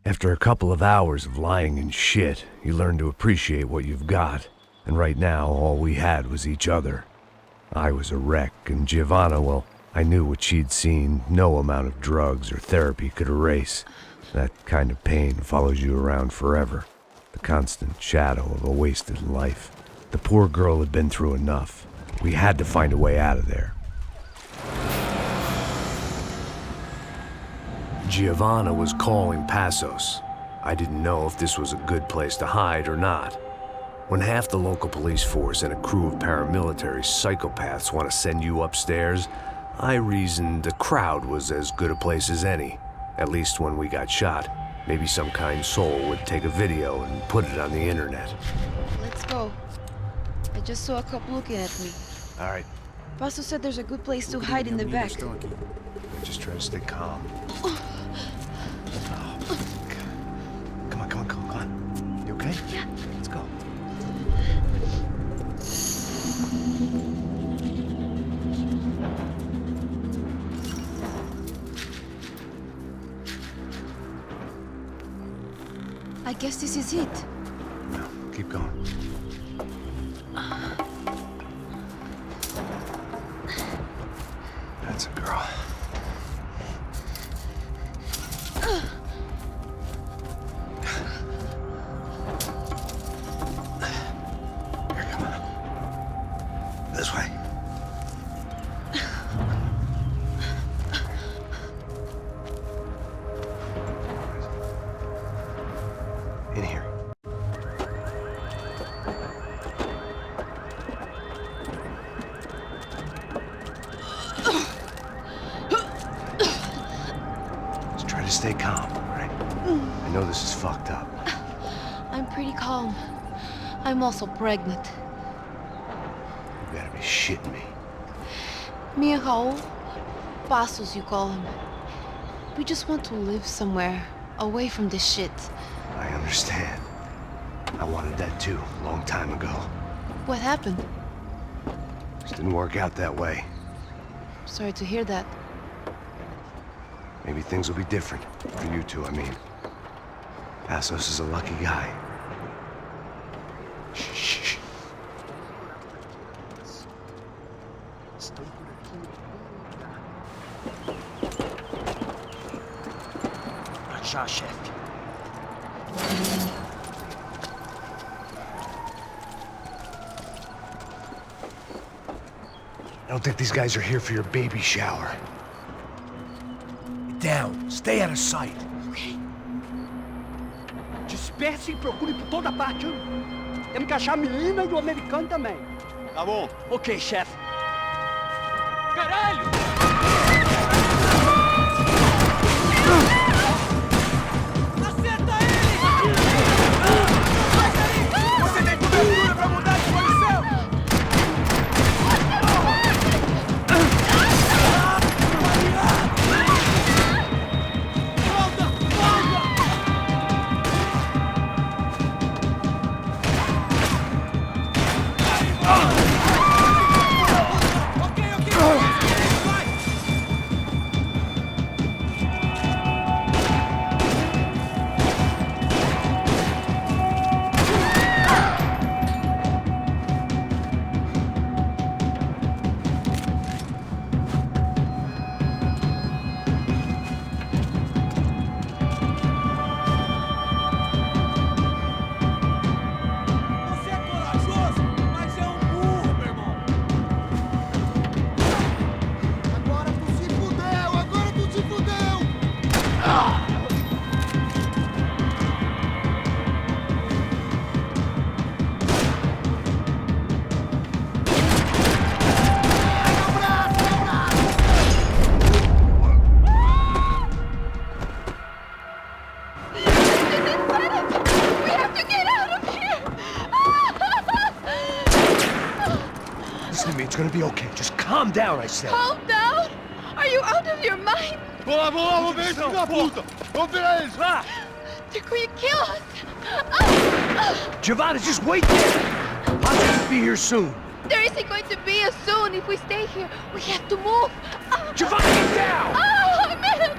After a couple of hours of lying and shit, you learn to appreciate what you've got. And right now, all we had was each other. I was a wreck, and Giovanna, well, I knew what she'd seen no amount of drugs or therapy could erase. That kind of pain follows you around forever. The constant shadow of a wasted life. The poor girl had been through enough. We had to find a way out of there. Giovanna was calling Passos. I didn't know if this was a good place to hide or not. When half the local police force and a crew of paramilitary psychopaths want to send you upstairs, I reasoned the crowd was as good a place as any. At least when we got shot. Maybe some kind soul would take a video and put it on the internet. Let's go. I just saw a cop looking at me. All right. Passos said there's a good place to hide in the back. Just try to stay calm. Oh, come on. You okay? Yeah. Let's go. I guess this is it. No, keep going. That's a girl. Here, come on. This way. In here. Just try to stay calm, all right? I know this is fucked up. I'm pretty calm. I'm also pregnant. You gotta be shitting me. Me and Raul, Passos you call him. We just want to live somewhere, away from this shit. I understand. I wanted that too, a long time ago. What happened? Just didn't work out that way. Sorry to hear that. Maybe things will be different. For you two, I mean. Passos is a lucky guy. Shh. Já, chefe. I don't think these guys are here for your baby shower. Down. Stay out of sight. Okay. Disperse e procure por toda parte. Temos que achar a menina e o americano também. Tá bom. Ok, chefe. Caralho! Acerta ele! Você tem cobertura pra mudar de posição? It's gonna be okay. Just calm down, I said. Calm down? Are you out of your mind? Vamos lá, vamos ver esse filho da puta! Vamos virar eles, vá! They're going to kill us! Giovanna, just wait there! I'll just be here soon. There isn't going to be a soon if we stay here. We have to move! Giovanna, get down! Oh, man!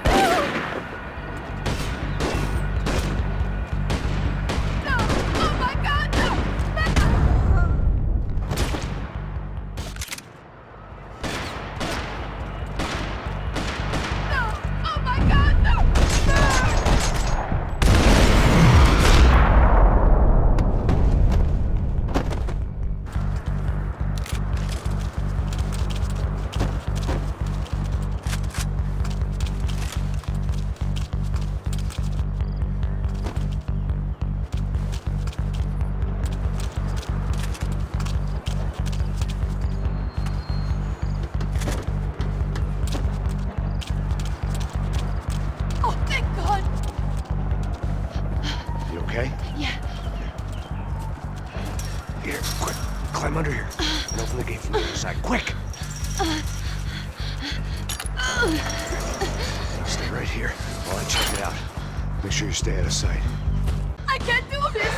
okay? Yeah. Here, quick. Climb under here. And open the gate from the other side. Quick! Stay right here while I check it out. Make sure you stay out of sight. I can't do this!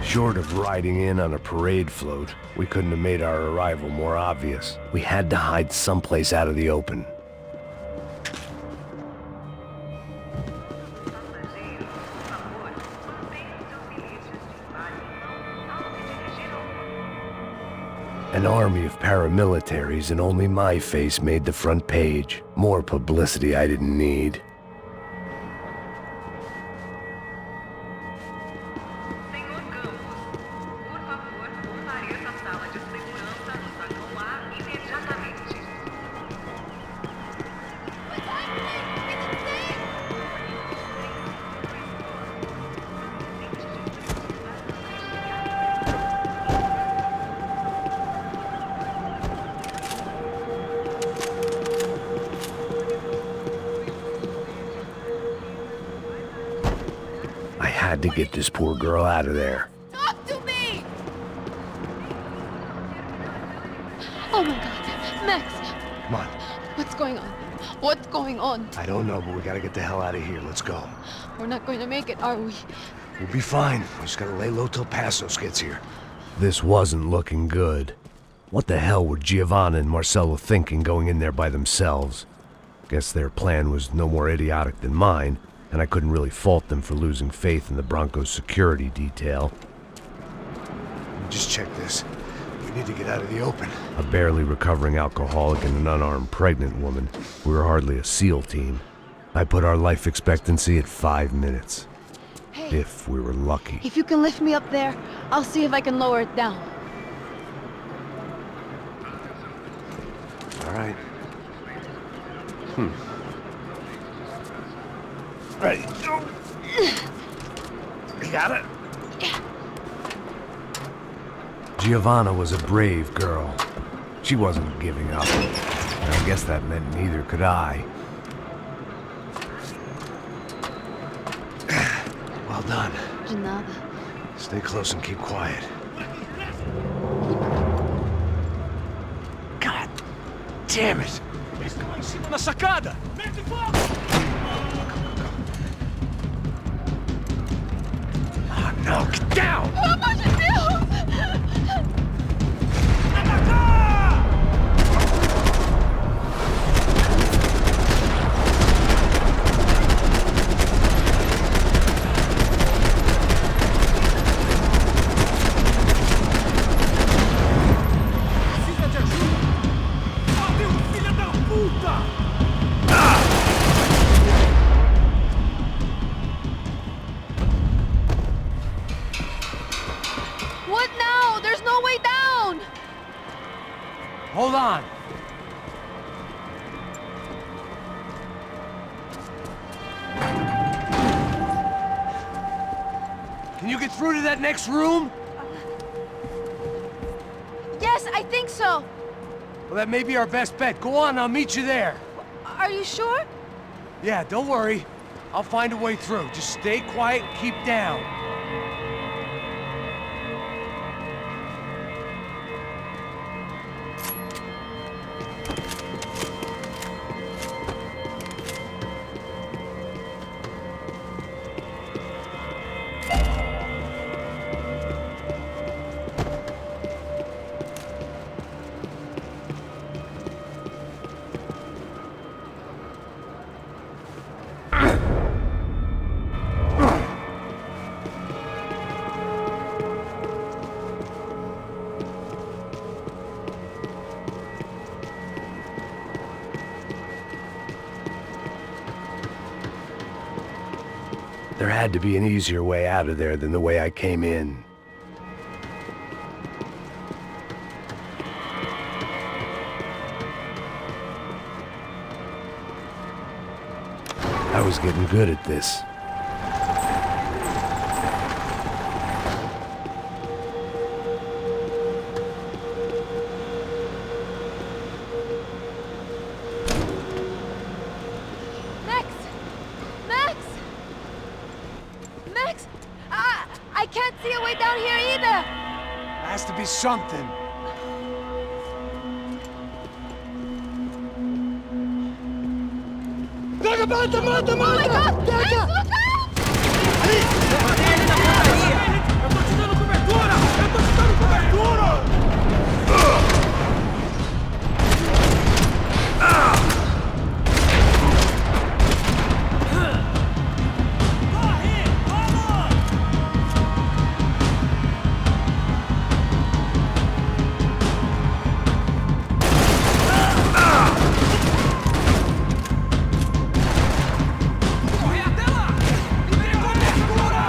Short of riding in on a parade float, we couldn't have made our arrival more obvious. We had to hide someplace out of the open. An army of paramilitaries and only my face made the front page. More publicity I didn't need. Had to get this poor girl out of there. Talk to me! Oh my god, Max! Come on. What's going on? What's going on? I don't know, but we gotta get the hell out of here. Let's go. We're not going to make it, are we? We'll be fine. We just gotta lay low till Passos gets here. This wasn't looking good. What the hell were Giovanna and Marcello thinking going in there by themselves? Guess their plan was no more idiotic than mine, and I couldn't really fault them for losing faith in the Broncos' security detail. Just check this. We need to get out of the open. A barely recovering alcoholic and an unarmed pregnant woman. We were hardly a SEAL team. I put our life expectancy at 5 minutes. Hey, If we were lucky. if you can lift me up there, I'll see if I can lower it down. All right. Ready. You got it? Giovanna was a brave girl. She wasn't giving up. And I guess that meant neither could I. Well done. De nada. Stay close and keep quiet. God damn it! Em cima na sacada! Mete fogo! Oh no, get down! Pelo amor de Deus! Precisa de ajuda! Abriu, filha da puta! What now? There's no way down! Hold on! Can you get through to that next room? Yes, I think so. Well, that may be our best bet. Go on, I'll meet you there. Are you sure? Yeah, don't worry. I'll find a way through. Just stay quiet and keep down. There had to be an easier way out of there than the way I came in. I was getting good at this. Max! Max! Max! I can't see a way down here either! Has to be something. Mata, mata, Oh my mata! god! Max, look out! Eu tô te dando cobertura! Eu tô te dando cobertura! Corre até lá! Liberou cobertura!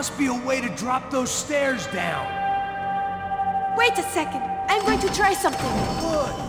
must be a way to drop those stairs down. Wait a second. I'm going to try something. Good.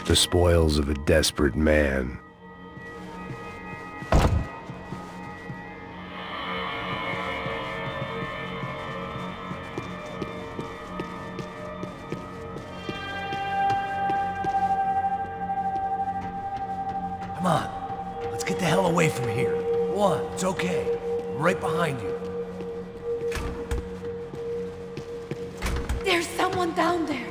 The spoils of a desperate man. Come on, let's get the hell away from here. Go on, it's okay. I'm right behind you. There's someone down there.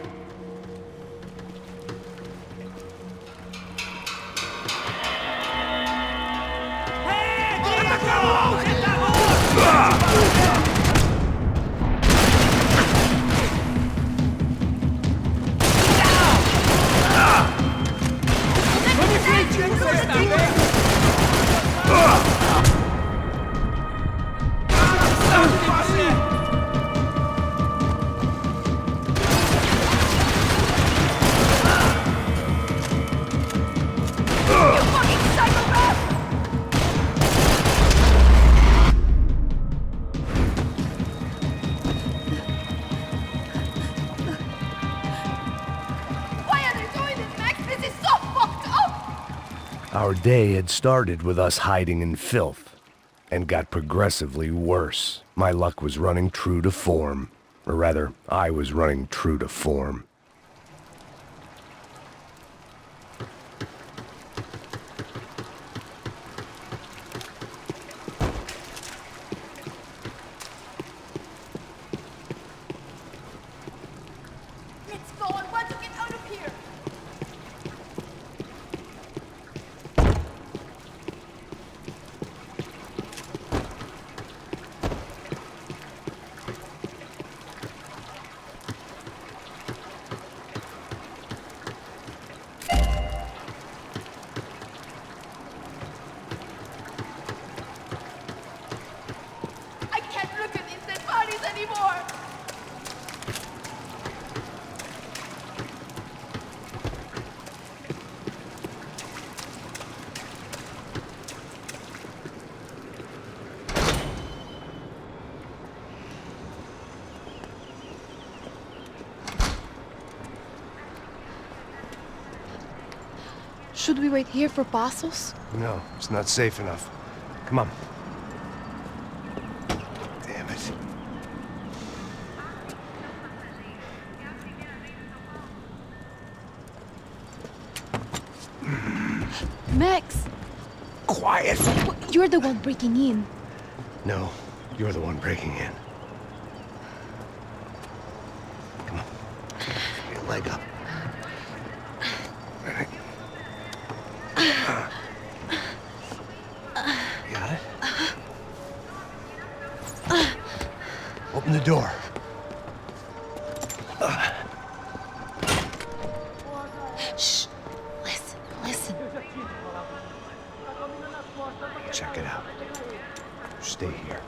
Our day had started with us hiding in filth, and got progressively worse. My luck was running true to form. Or rather, I was running true to form. Let's go. I want to get out of here. I can't look at these dead bodies anymore. Should we wait here for Passos? No, it's not safe enough. Come on. Damn it. Max, Quiet! you're the one breaking in. No, you're the one breaking in. Come on. Get your leg up. Ready? Got it? Open the door. Shh. Listen. Check it out. Stay here.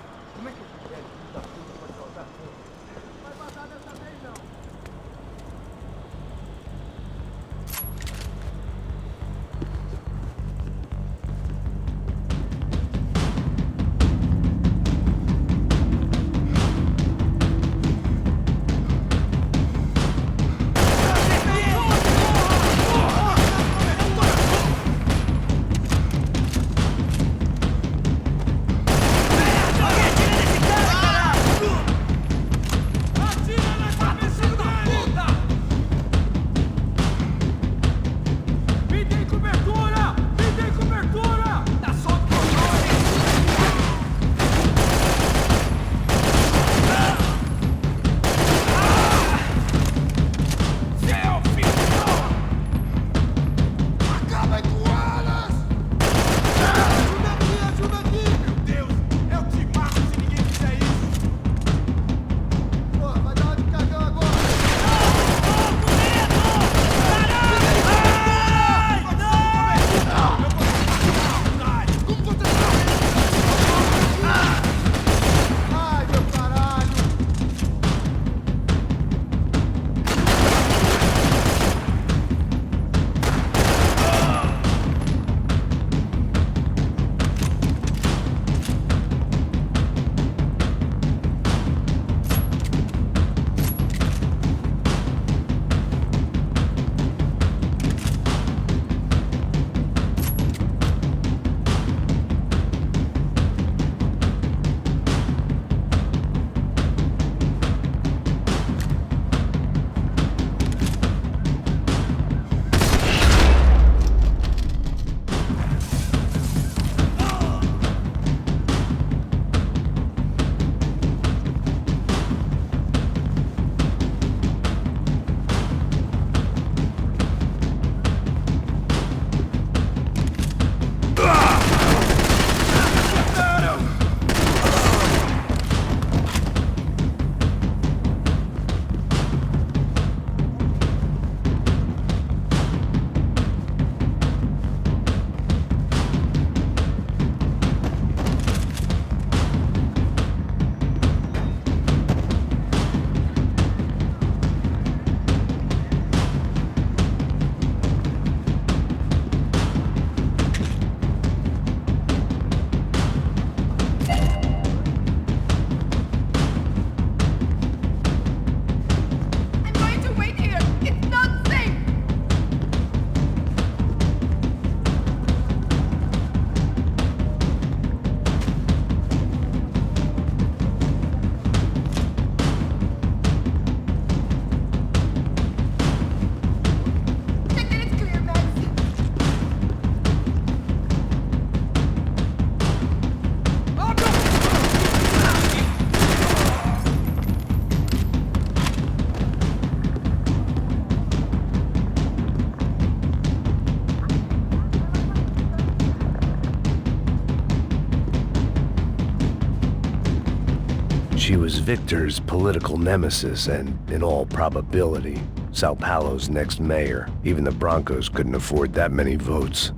She was Victor's political nemesis and, in all probability, Sao Paulo's next mayor. Even the Broncos couldn't afford that many votes.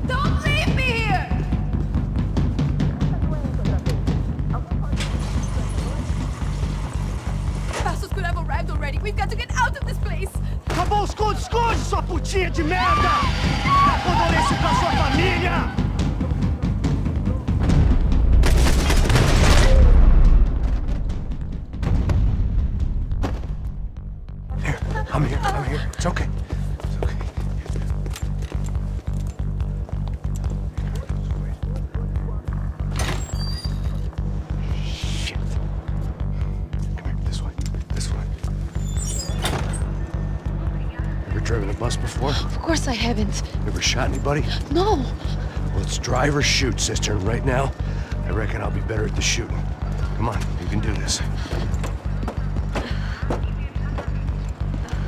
Don't leave me here! Passos could have arrived already. We've got to get out of this place. Acabou, esconde, esconde, sua putinha de merda! Dá condolência pra sua família! Here, I'm here. It's okay. It's okay. Shit. Come here, this way. Ever driven a bus before? Of course I haven't. Ever shot anybody? No. Well, it's drive or shoot, sister, and right now, I reckon I'll be better at the shooting. Come on, you can do this.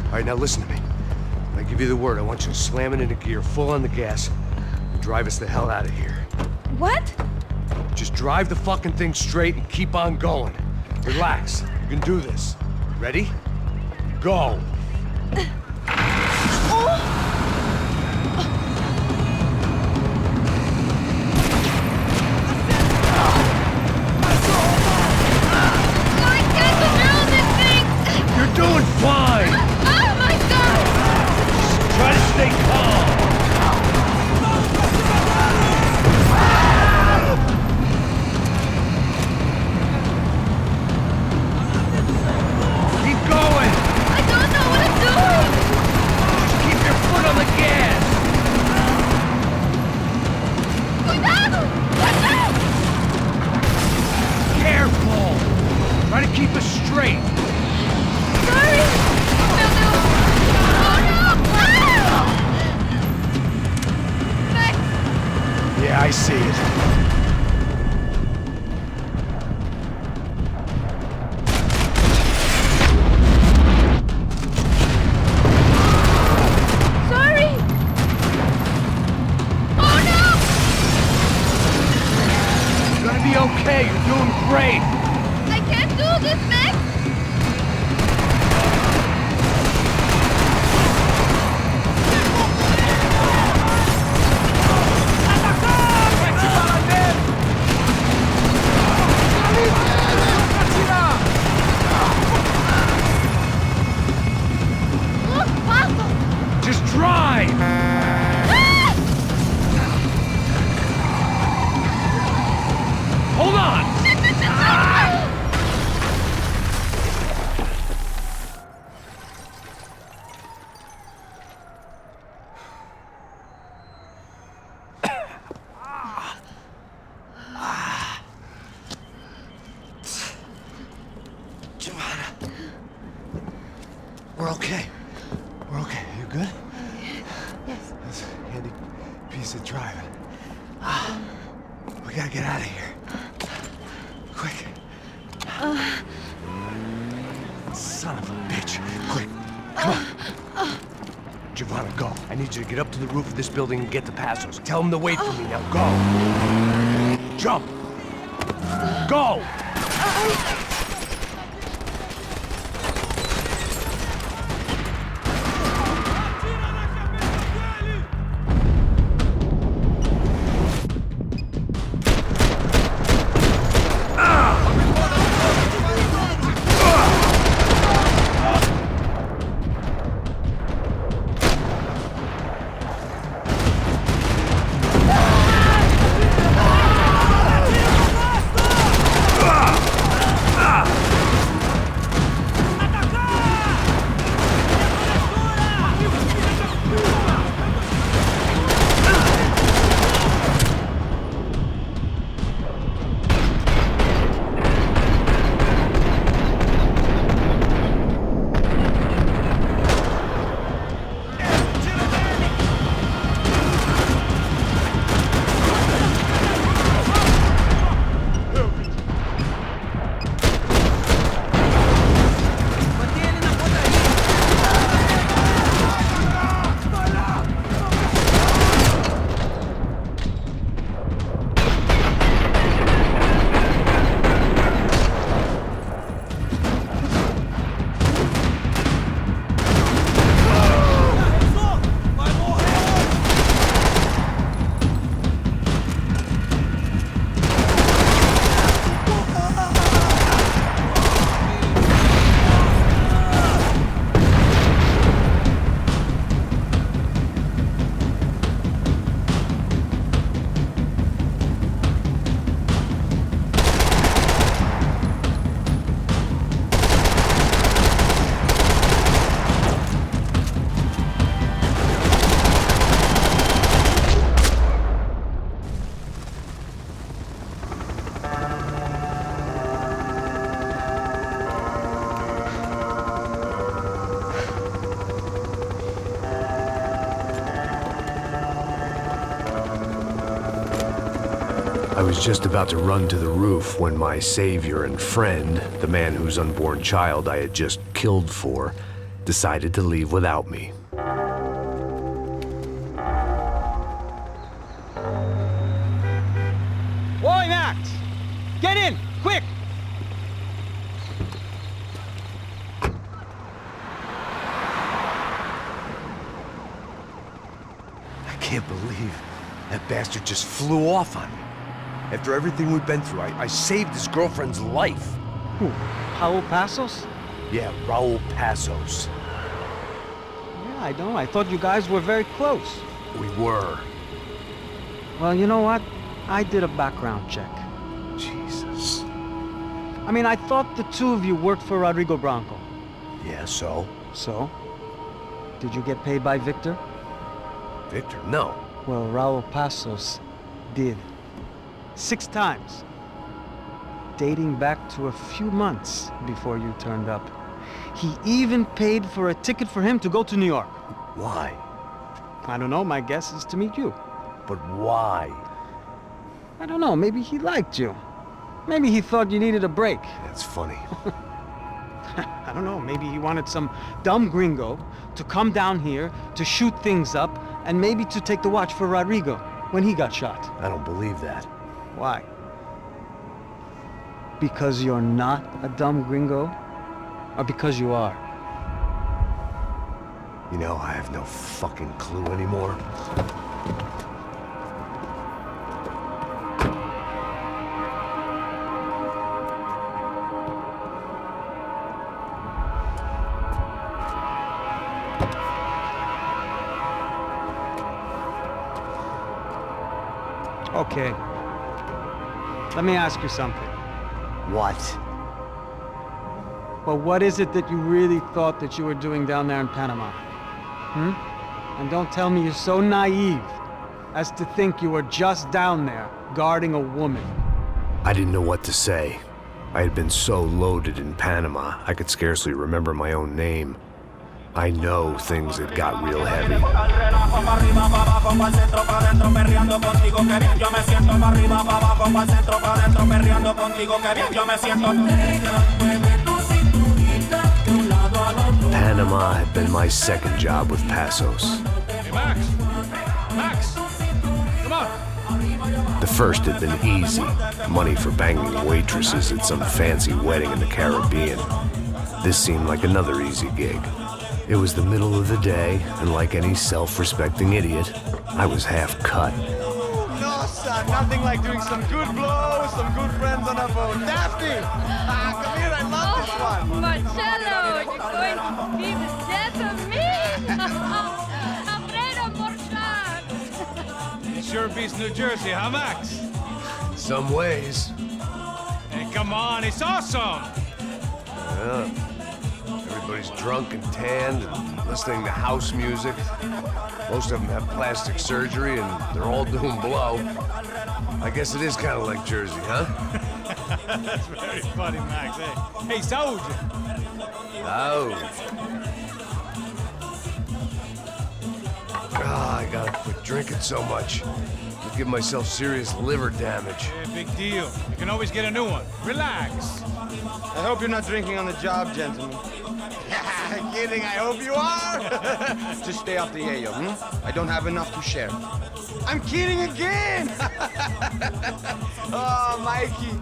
All right, now listen to me. When I give you the word, I want you to slam it into gear, full on the gas, and drive us the hell out of here. What? Just drive the fucking thing straight and keep on going. Relax. You can do this. Ready? Go. I can't control this thing! You're doing fine. Oh my god! Try to stay calm. Keep going. I don't know what I'm doing! Just keep your foot on the gas. Cuidado! Watch out! Careful. Try to keep us straight. Sorry! Meu Deus! Oh no! Ah! Max! Yeah, I see it. Sorry! Oh no! You're gonna be okay. You're doing great. I can't do this, Max! Look, Passo! Just drive. Ah! Hold on. Giovanna. We're okay. We're okay. You good? Yes. That's a handy piece of driving. We gotta get out of here. Quick. Son of a bitch. Quick. Come on. Giovanna, go. I need you to get up to the roof of this building and get the Passos. Tell them to wait for me. Now go. Jump. Go. was just about to run to the roof when my savior and friend, the man whose unborn child I had just killed for, decided to leave without me. Boy, Max! Get in! Quick! I can't believe that bastard just flew off on me. After everything we've been through, I saved his girlfriend's life. Who? Raul Passos? Yeah, Raul Passos. Yeah, I know. I thought you guys were very close. We were. Well, you know what? I did a background check. Jesus. I mean, I thought the two of you worked for Rodrigo Branco. Yeah, so? So? Did you get paid by Victor? Victor, no. Well, Raul Passos did. 6 times. Dating back to a few months before you turned up. He even paid for a ticket for him to go to New York. Why? I don't know, my guess is to meet you. But why? I don't know, maybe he liked you. Maybe he thought you needed a break. That's funny. I don't know, maybe he wanted some dumb gringo to come down here to shoot things up and maybe to take the watch for Rodrigo when he got shot. I don't believe that. Why? Because you're not a dumb gringo? Or because you are? You know, I have no fucking clue anymore. Okay. Let me ask you something. What? Well, what is it that you really thought that you were doing down there in Panama? And don't tell me you're so naive as to think you were just down there guarding a woman. I didn't know what to say. I had been so loaded in Panama, I could scarcely remember my own name. I know things had got real heavy. Panama had been my second job with Passos. Hey, Max! Max! Come on! The first had been easy. Money for banging waitresses at some fancy wedding in the Caribbean. This seemed like another easy gig. It was the middle of the day, and like any self-respecting idiot, I was half cut. No, son, nothing like doing some good blows, some good friends on a boat. Daphne! Come here, I love this one. Marcello, you're going to be the death of me? Alfredo Morchan. It sure beats New Jersey, huh, Max? In some ways. Hey, come on, it's awesome! Yeah. Everybody's drunk and tanned and listening to house music. Most of them have plastic surgery and they're all doing blow. I guess it is kind of like Jersey, huh? That's very funny, Max. Hey, Saúde! Oh. I gotta quit drinking so much. I'll give myself serious liver damage. Yeah, big deal. You can always get a new one. Relax. I hope you're not drinking on the job, gentlemen. Kidding, I hope you are. Just stay off the yayo, I don't have enough to share. I'm kidding again. Oh, Mikey,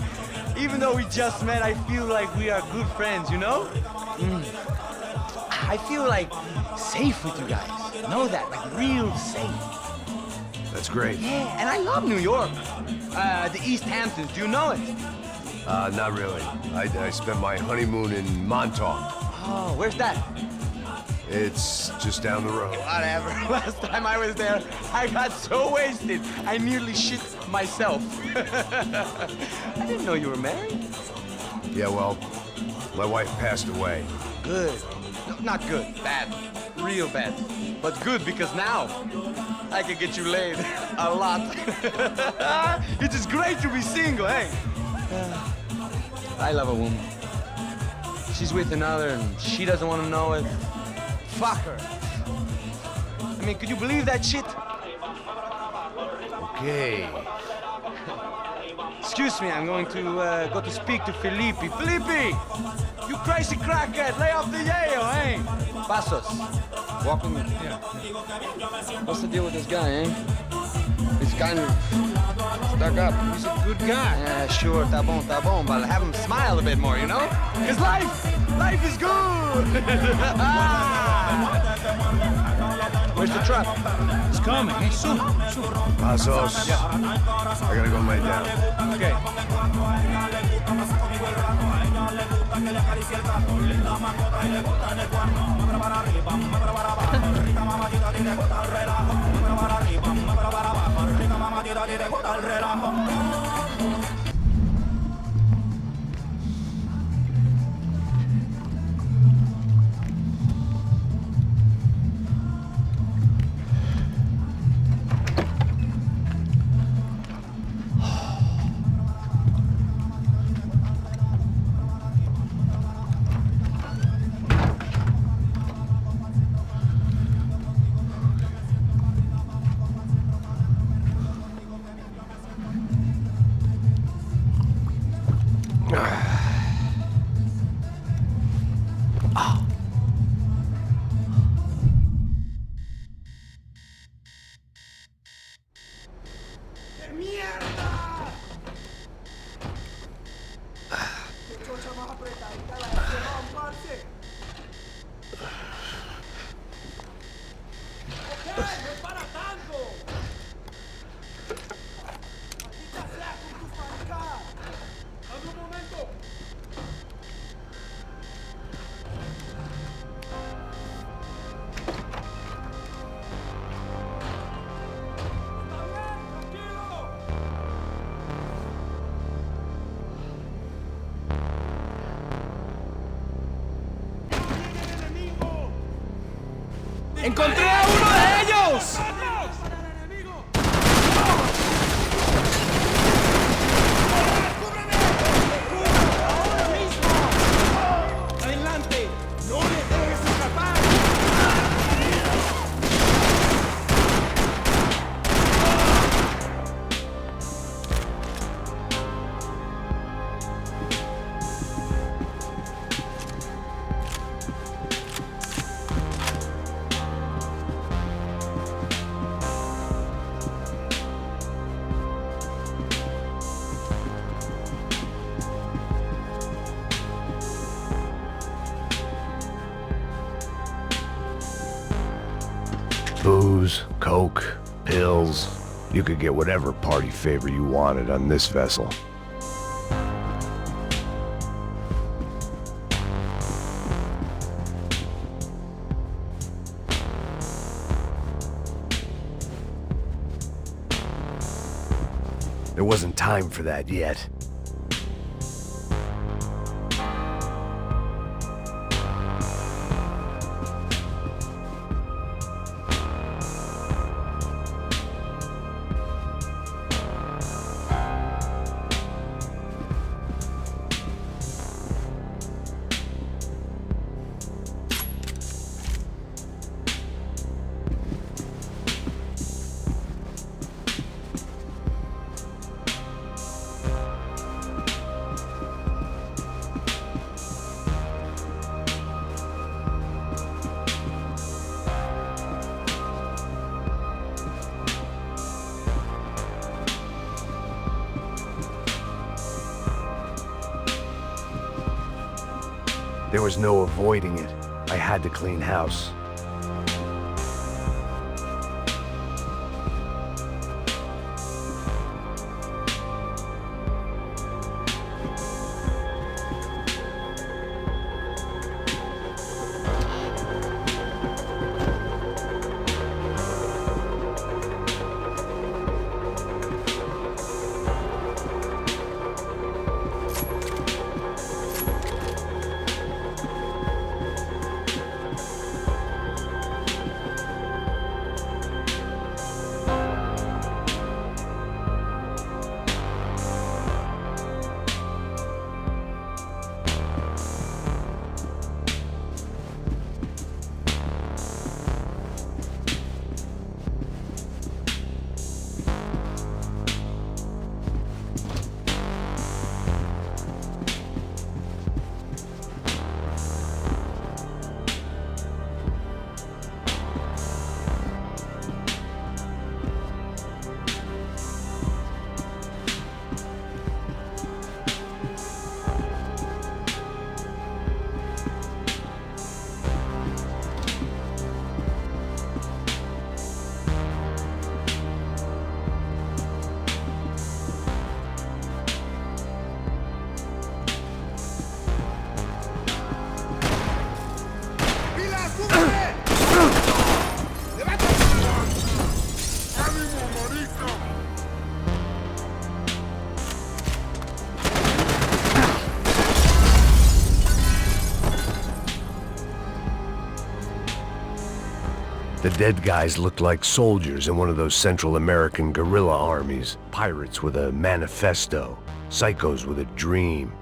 even though we just met, I feel like we are good friends, you know? I feel like safe with you guys. Know that, like real safe. That's great. Yeah, and I love New York. The East Hamptons, do you know it? Not really. I spent my honeymoon in Montauk. Oh, where's that? It's just down the road. Whatever. Last time I was there, I got so wasted, I nearly shit myself. I didn't know you were married. Yeah, well, my wife passed away. Good. No, not good. Bad. Real bad. But good because now I can get you laid a lot. It is great to be single, hey? I love a woman. She's with another and she doesn't want to know it. Fuck her. I mean, could you believe that shit? Okay. Excuse me, I'm going to go to speak to Felipe. Felipe! You crazy crackhead, lay off the yayo, eh? Passos, walk with me. Yeah. What's the deal with this guy, eh? He's kind of stuck up. He's a good guy. Yeah, sure, tá bom, but have him smile a bit more, you know? Because life is good! Where's the truck? It's coming. Hey, soon. Pazos. Yeah. I gotta go lay down. Okay. ¡Encontré a uno de ellos! ¡Adelante! ¡No le dejes escapar! Booze, coke, pills. You could get whatever party favor you wanted on this vessel. There wasn't time for that yet. There was no avoiding it. I had to clean house. The dead guys looked like soldiers in one of those Central American guerrilla armies. Pirates with a manifesto. Psychos with a dream.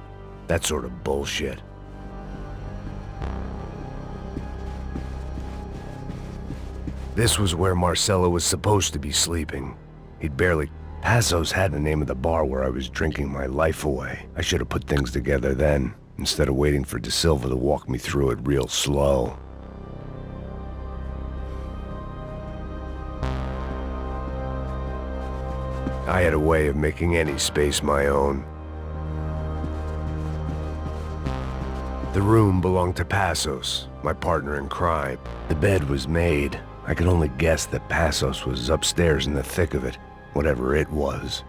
That sort of bullshit. This was where Marcelo was supposed to be sleeping. He'd barely... Passo's had the name of the bar where I was drinking my life away. I should have put things together then, instead of waiting for De Silva to walk me through it real slow. I had a way of making any space my own. The room belonged to Passos, my partner in crime. The bed was made. I could only guess that Passos was upstairs in the thick of it, whatever it was.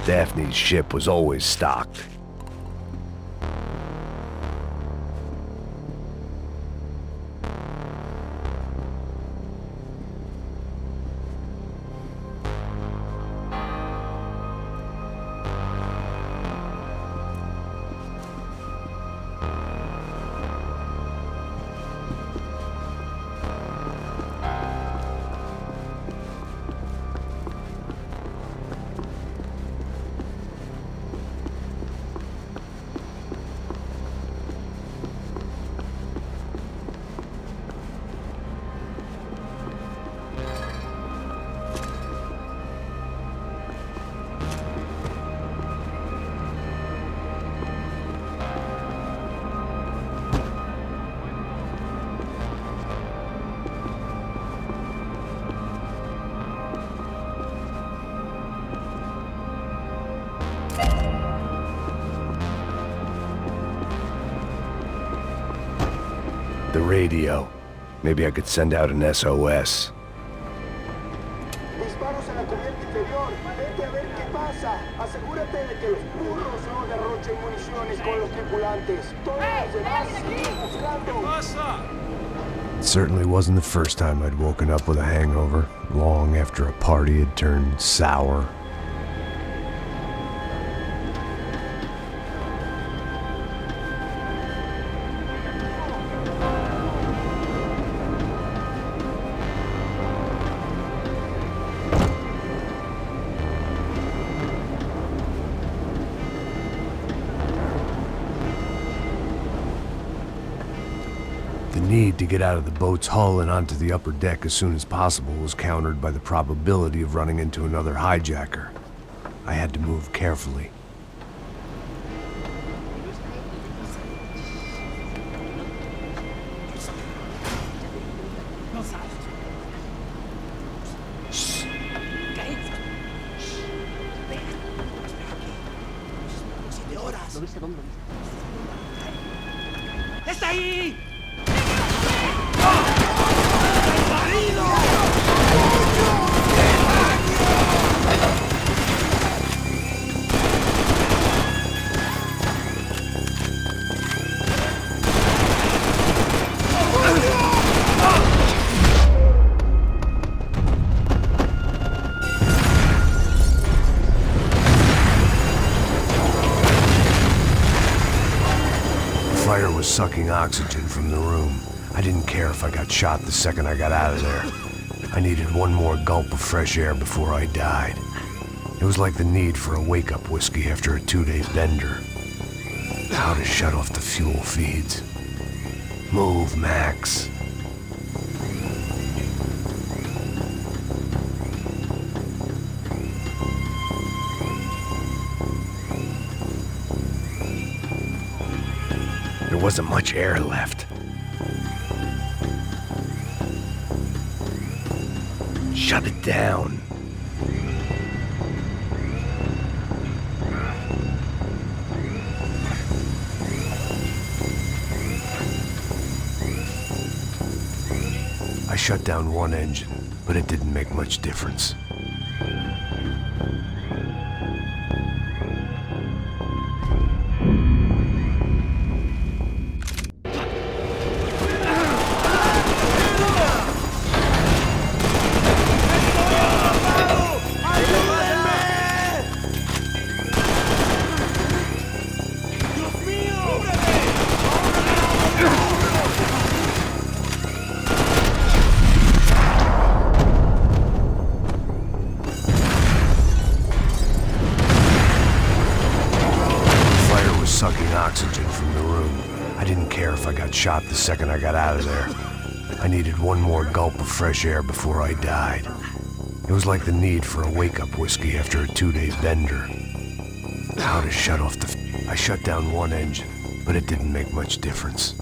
Daphne's ship was always stocked. The radio. Maybe I could send out an SOS. Disparos en la cubierta inferior. Vete a ver qué pasa. Asegúrate de que los burros no derrochen municiones con los tripulantes. Todos los demás siguen buscando. It certainly wasn't the first time I'd woken up with a hangover, long after a party had turned sour. The need to get out of the boat's hull and onto the upper deck as soon as possible was countered by the probability of running into another hijacker. I had to move carefully. ¡Está ahí! Fire was sucking oxygen from the room. I didn't care if I got shot the second I got out of there. I needed one more gulp of fresh air before I died. It was like the need for a wake-up whiskey after a 2-day bender. How to shut off the fuel feeds. Move, Max. There wasn't much air left. Shut it down. I shut down one engine. but it didn't make much difference. Sucking oxygen from the room. I didn't care if I got shot the second I got out of there. I needed one more gulp of fresh air before I died. It was like the need for a wake-up whiskey after a 2-day bender. How to shut off the... I shut down one engine, but it didn't make much difference.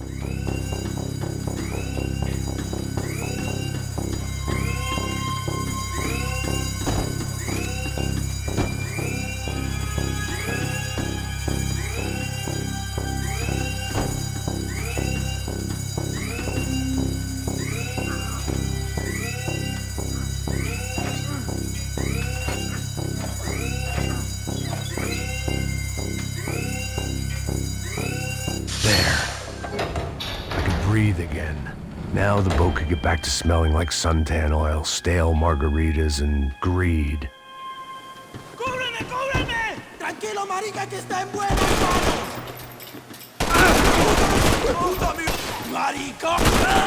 Breathe again. Now the boat could get back to smelling like suntan oil, stale margaritas, and greed. ¡Cúbreme, cúbreme! Tranquilo, marica, que está en buenas manos. ¡Marica!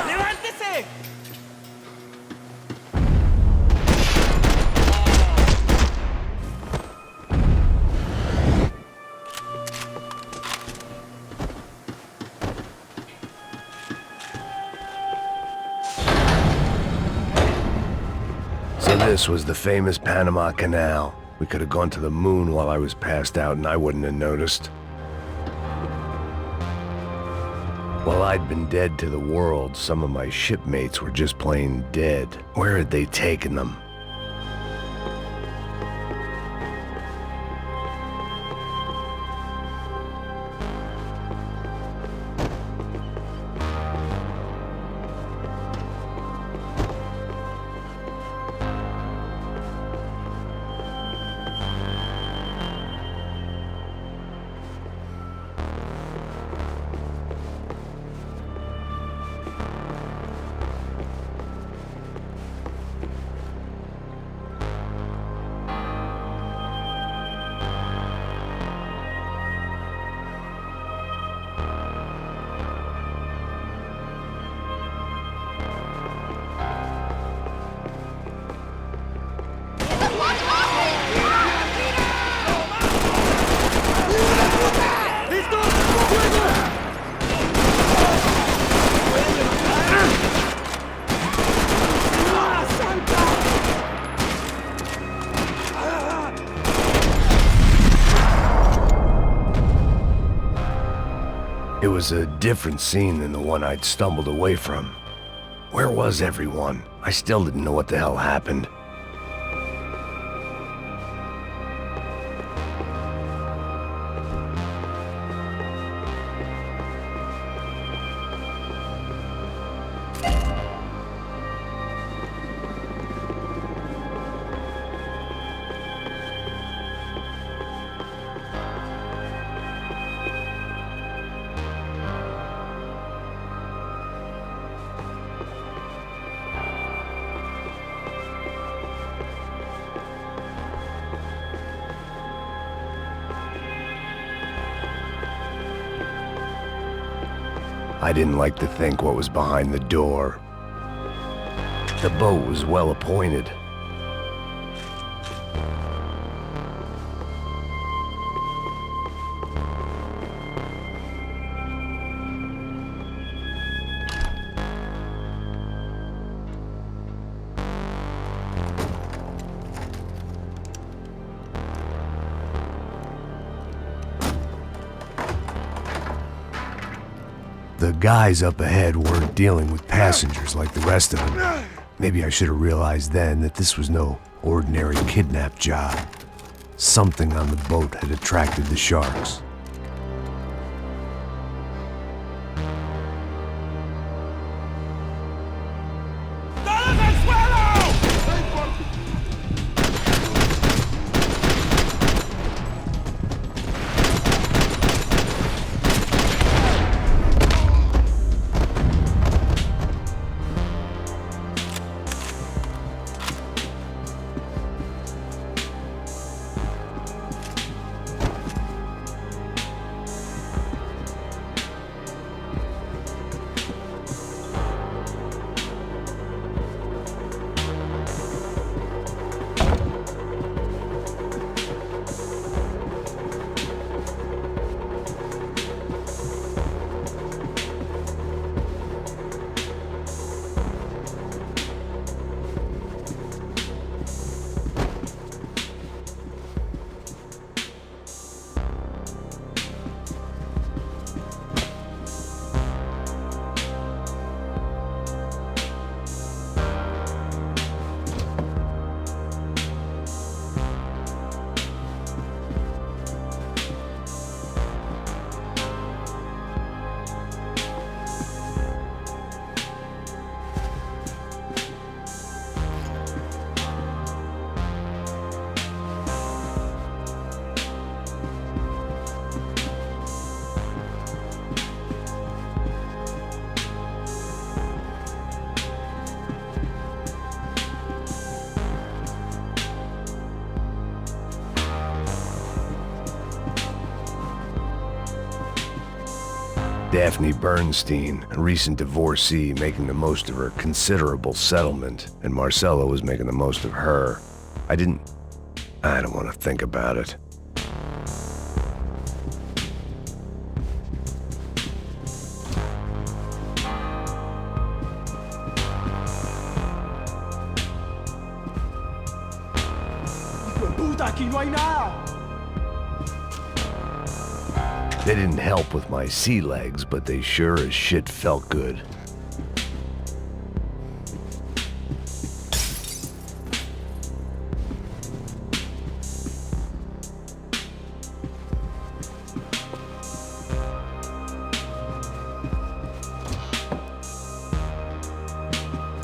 ¡Levántese! So this was the famous Panama Canal. We could have gone to the moon while I was passed out and I wouldn't have noticed. While I'd been dead to the world, some of my shipmates were just plain dead. Where had they taken them? It was a different scene than the one I'd stumbled away from. Where was everyone? I still didn't know what the hell happened. I didn't like to think what was behind the door. The boat was well appointed. The guys up ahead weren't dealing with passengers like the rest of them. Maybe I should have realized then that this was no ordinary kidnap job. Something on the boat had attracted the sharks. Daphne Bernstein, a recent divorcee making the most of her considerable settlement, and Marcella was making the most of her. I don't want to think about it. ¡Puta, aquí no hay nada! They didn't help with my sea legs, but they sure as shit felt good.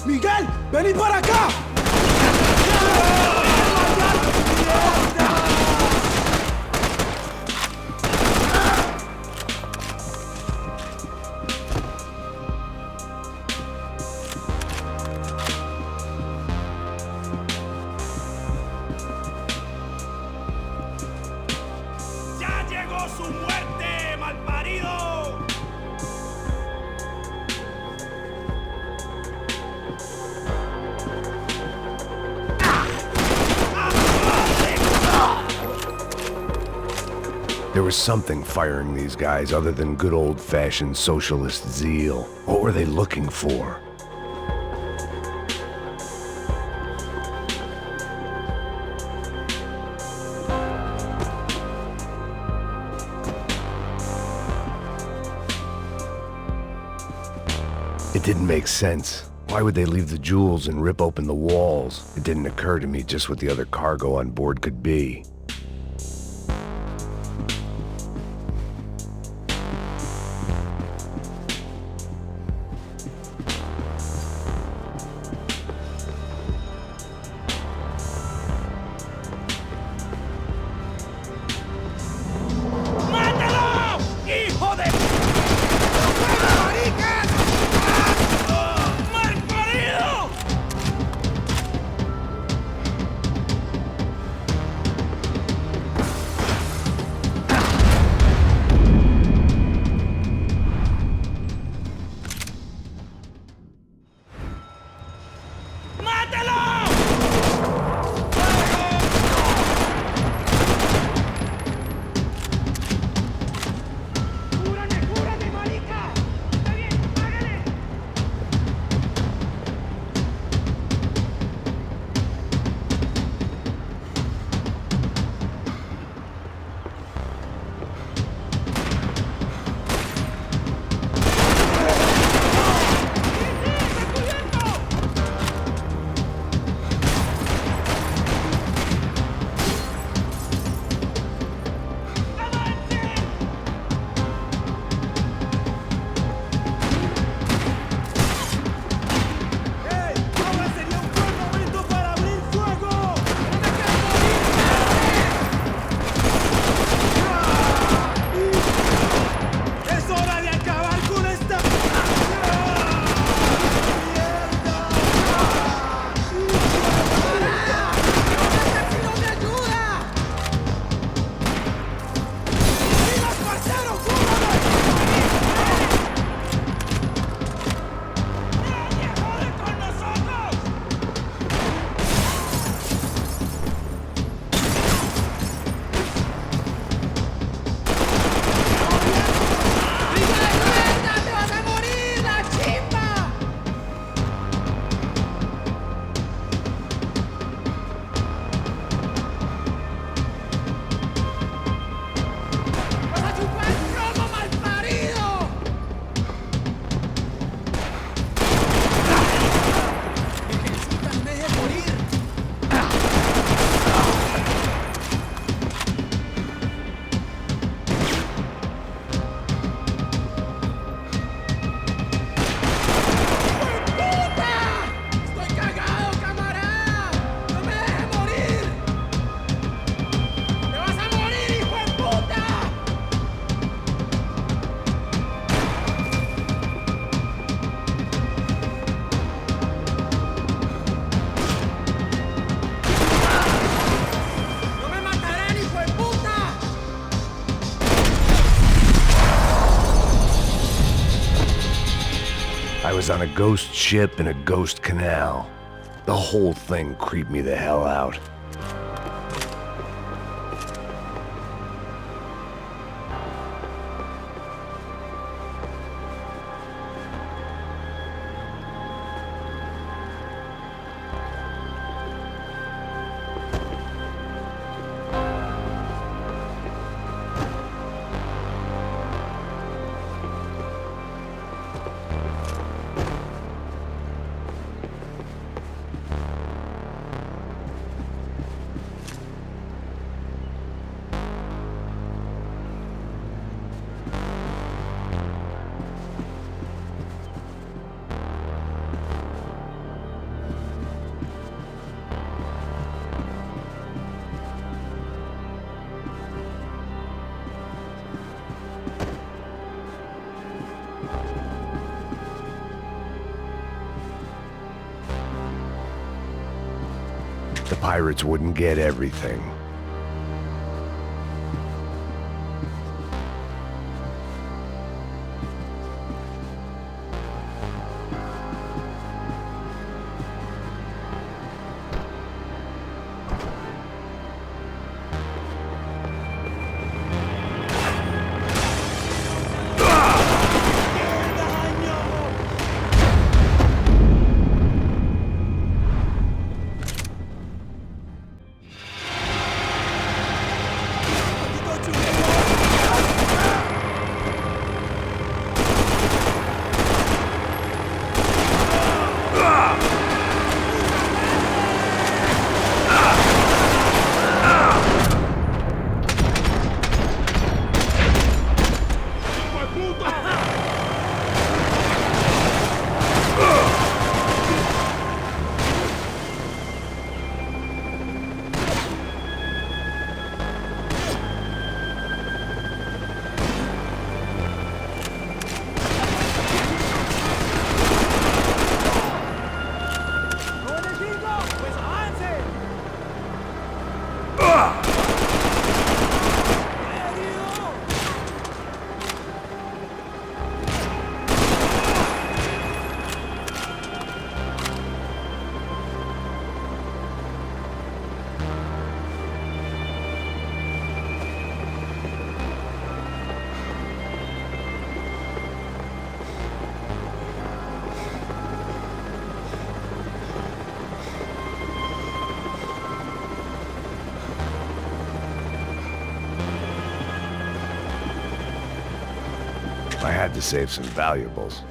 ¡Miguel! ¡Vení para acá! ¡Ya llegó su muerte, malparido! There was something firing these guys other than good old-fashioned socialist zeal. What were they looking for? It didn't make sense. Why would they leave the jewels and rip open the walls? It didn't occur to me just what the other cargo on board could be. ¡Mátalo! ¡Hijo de... maricas! ¡Malparido! was on a ghost ship in a ghost canal. The whole thing creeped me the hell out. The pirates wouldn't get everything. I had to save some valuables.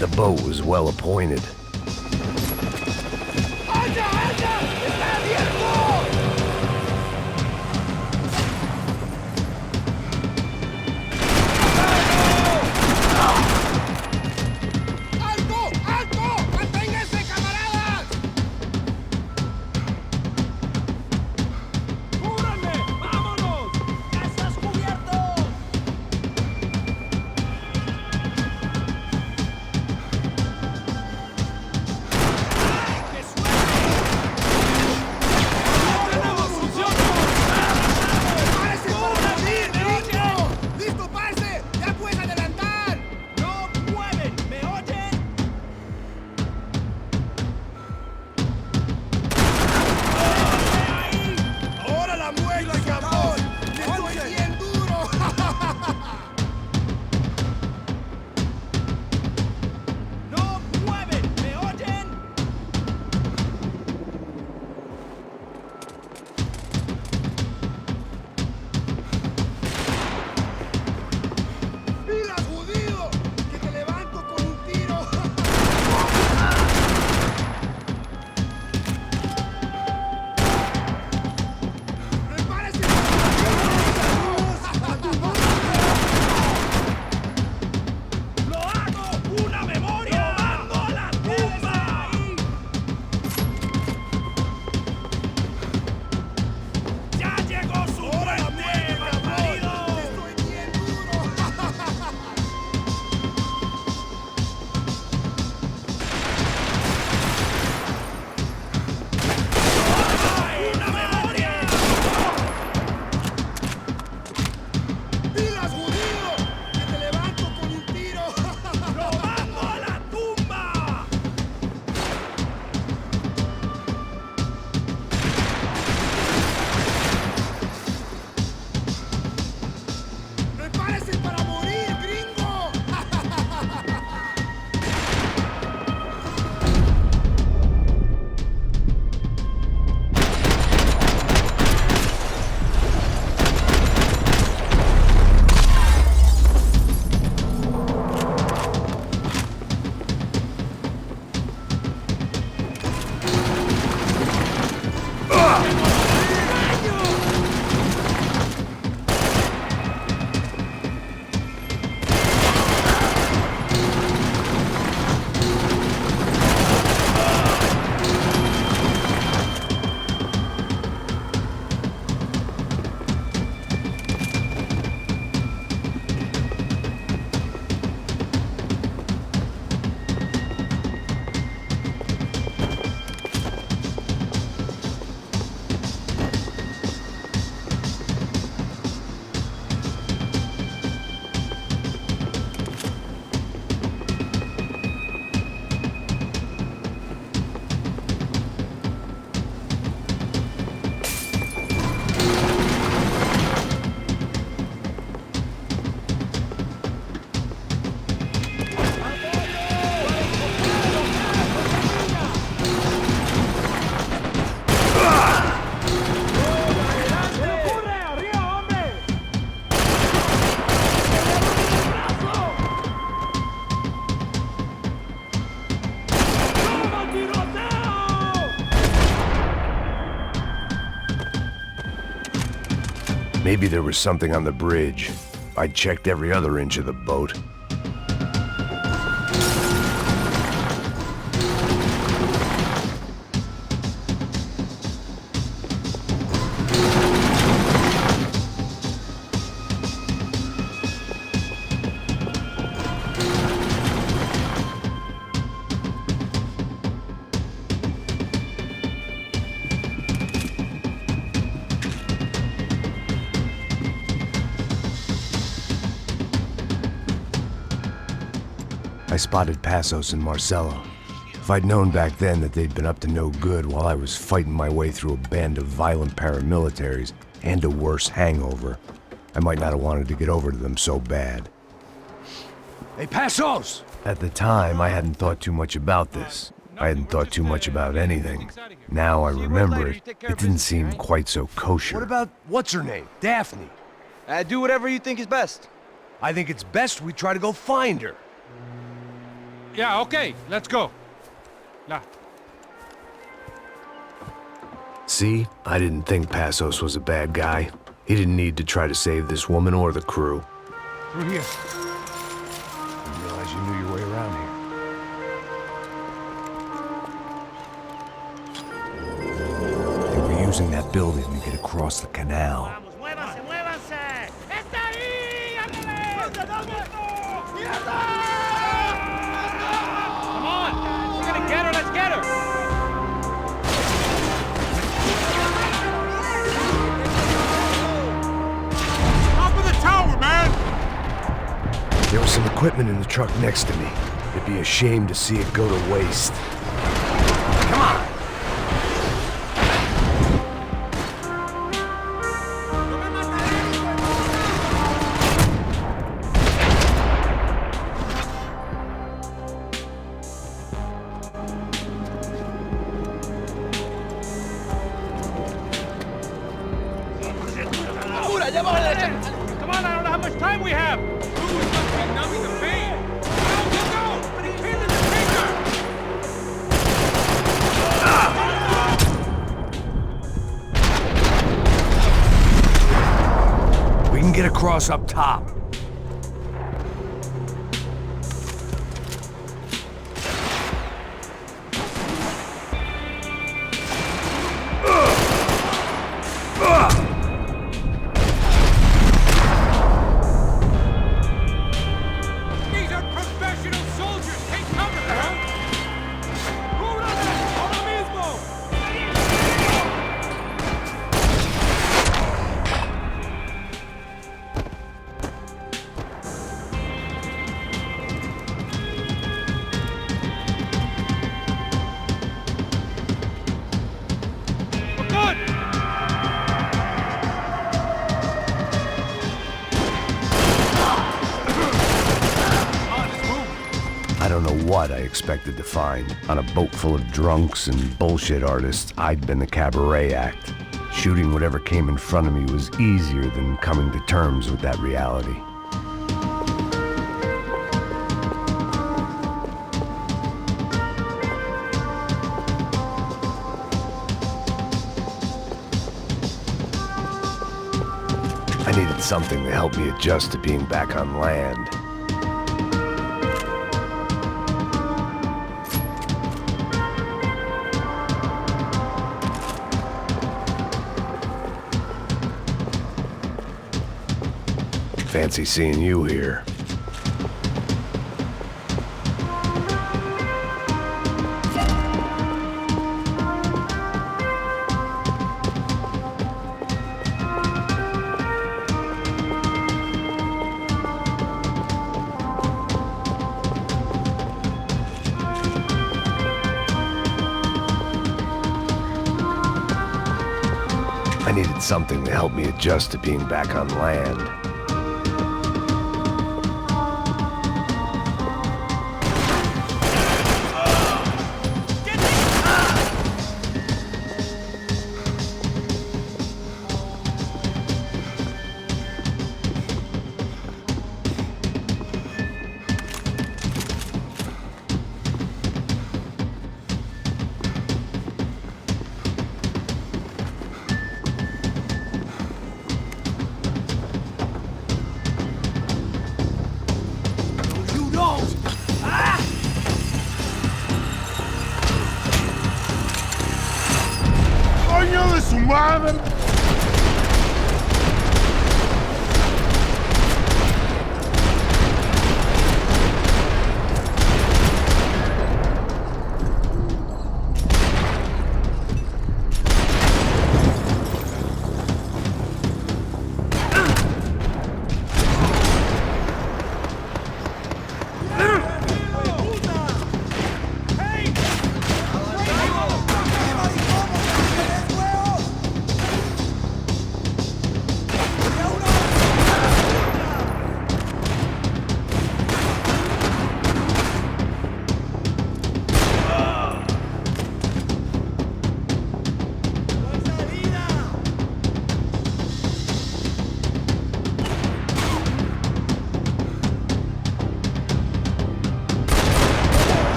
The boat was well appointed. ¡Alta, alta! ¡Está abierto! ¡Alto! ¡Alto! ¡Manténganse, camaradas! ¡Cúbranme! ¡Vámonos! ¡Ya estás cubierto! ¡Listo, parce! ¡Ya puedes adelantar! ¡No mueven! ¿Me oyen? ¡Ahí! ¡Ahora la muerte, cabrón! ¡Estoy bien duro! ¡No mueven! ¿Me oyen? ¡Pilas, judío! ¡Que te levanto con un tiro! ¡Prepárese! ¡Lo hago! ¡Una memoria! ¡Tomando la tumba! ¡Ya llegó su muerte, malparido! ¡Estoy bien duro! ¡Una memoria! ¡Pilas, judío! ¡Que te levanto con un tiro! ¡Lo mando a la tumba! ¡Prepárese para morir, gringo! Maybe there was something on the bridge. I'd checked every other inch of the boat. I spotted Passos and Marcello. If I'd known back then that they'd been up to no good while I was fighting my way through a band of violent paramilitaries and a worse hangover, I might not have wanted to get over to them so bad. Hey, Passos! At the time, I hadn't thought too much about this. I hadn't thought too much about anything. Now I remember it, it didn't seem quite so kosher. What about what's her name? Daphne. Do whatever you think is best. I think it's best we try to go find her. Yeah, okay, let's go. La. See, I didn't think Passos was a bad guy. He didn't need to try to save this woman or the crew. Through here. Didn't realize you knew your way around here. They were using that building to get across the canal. Vamos, muévanse, muévanse. ¡Está ahí! ¡Ándale! ¡Mierda! Come on! We're gonna get her, let's get her! Top of the tower, man! There was some equipment in the truck next to me. It'd be a shame to see it go to waste. Come on! Come on, I don't know how much time we have! Numbing the pain! Go! But he killed the finger! We can get across up top. These are professional soldiers! Take cover, huh? ¡Cúbrame! ¡Ahora mismo! We're good! I don't know what I expected to find. On a boat full of drunks and bullshit artists, I'd been the cabaret act. Shooting whatever came in front of me was easier than coming to terms with that reality. I needed something to help me adjust to being back on land. Fancy seeing you here. I needed something to help me adjust to being back on land. ¡Coño de su madre!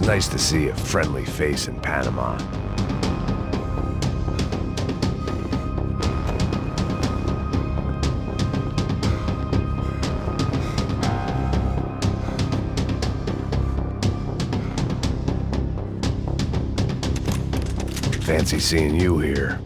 Nice to see a friendly face in Panama. Fancy seeing you here.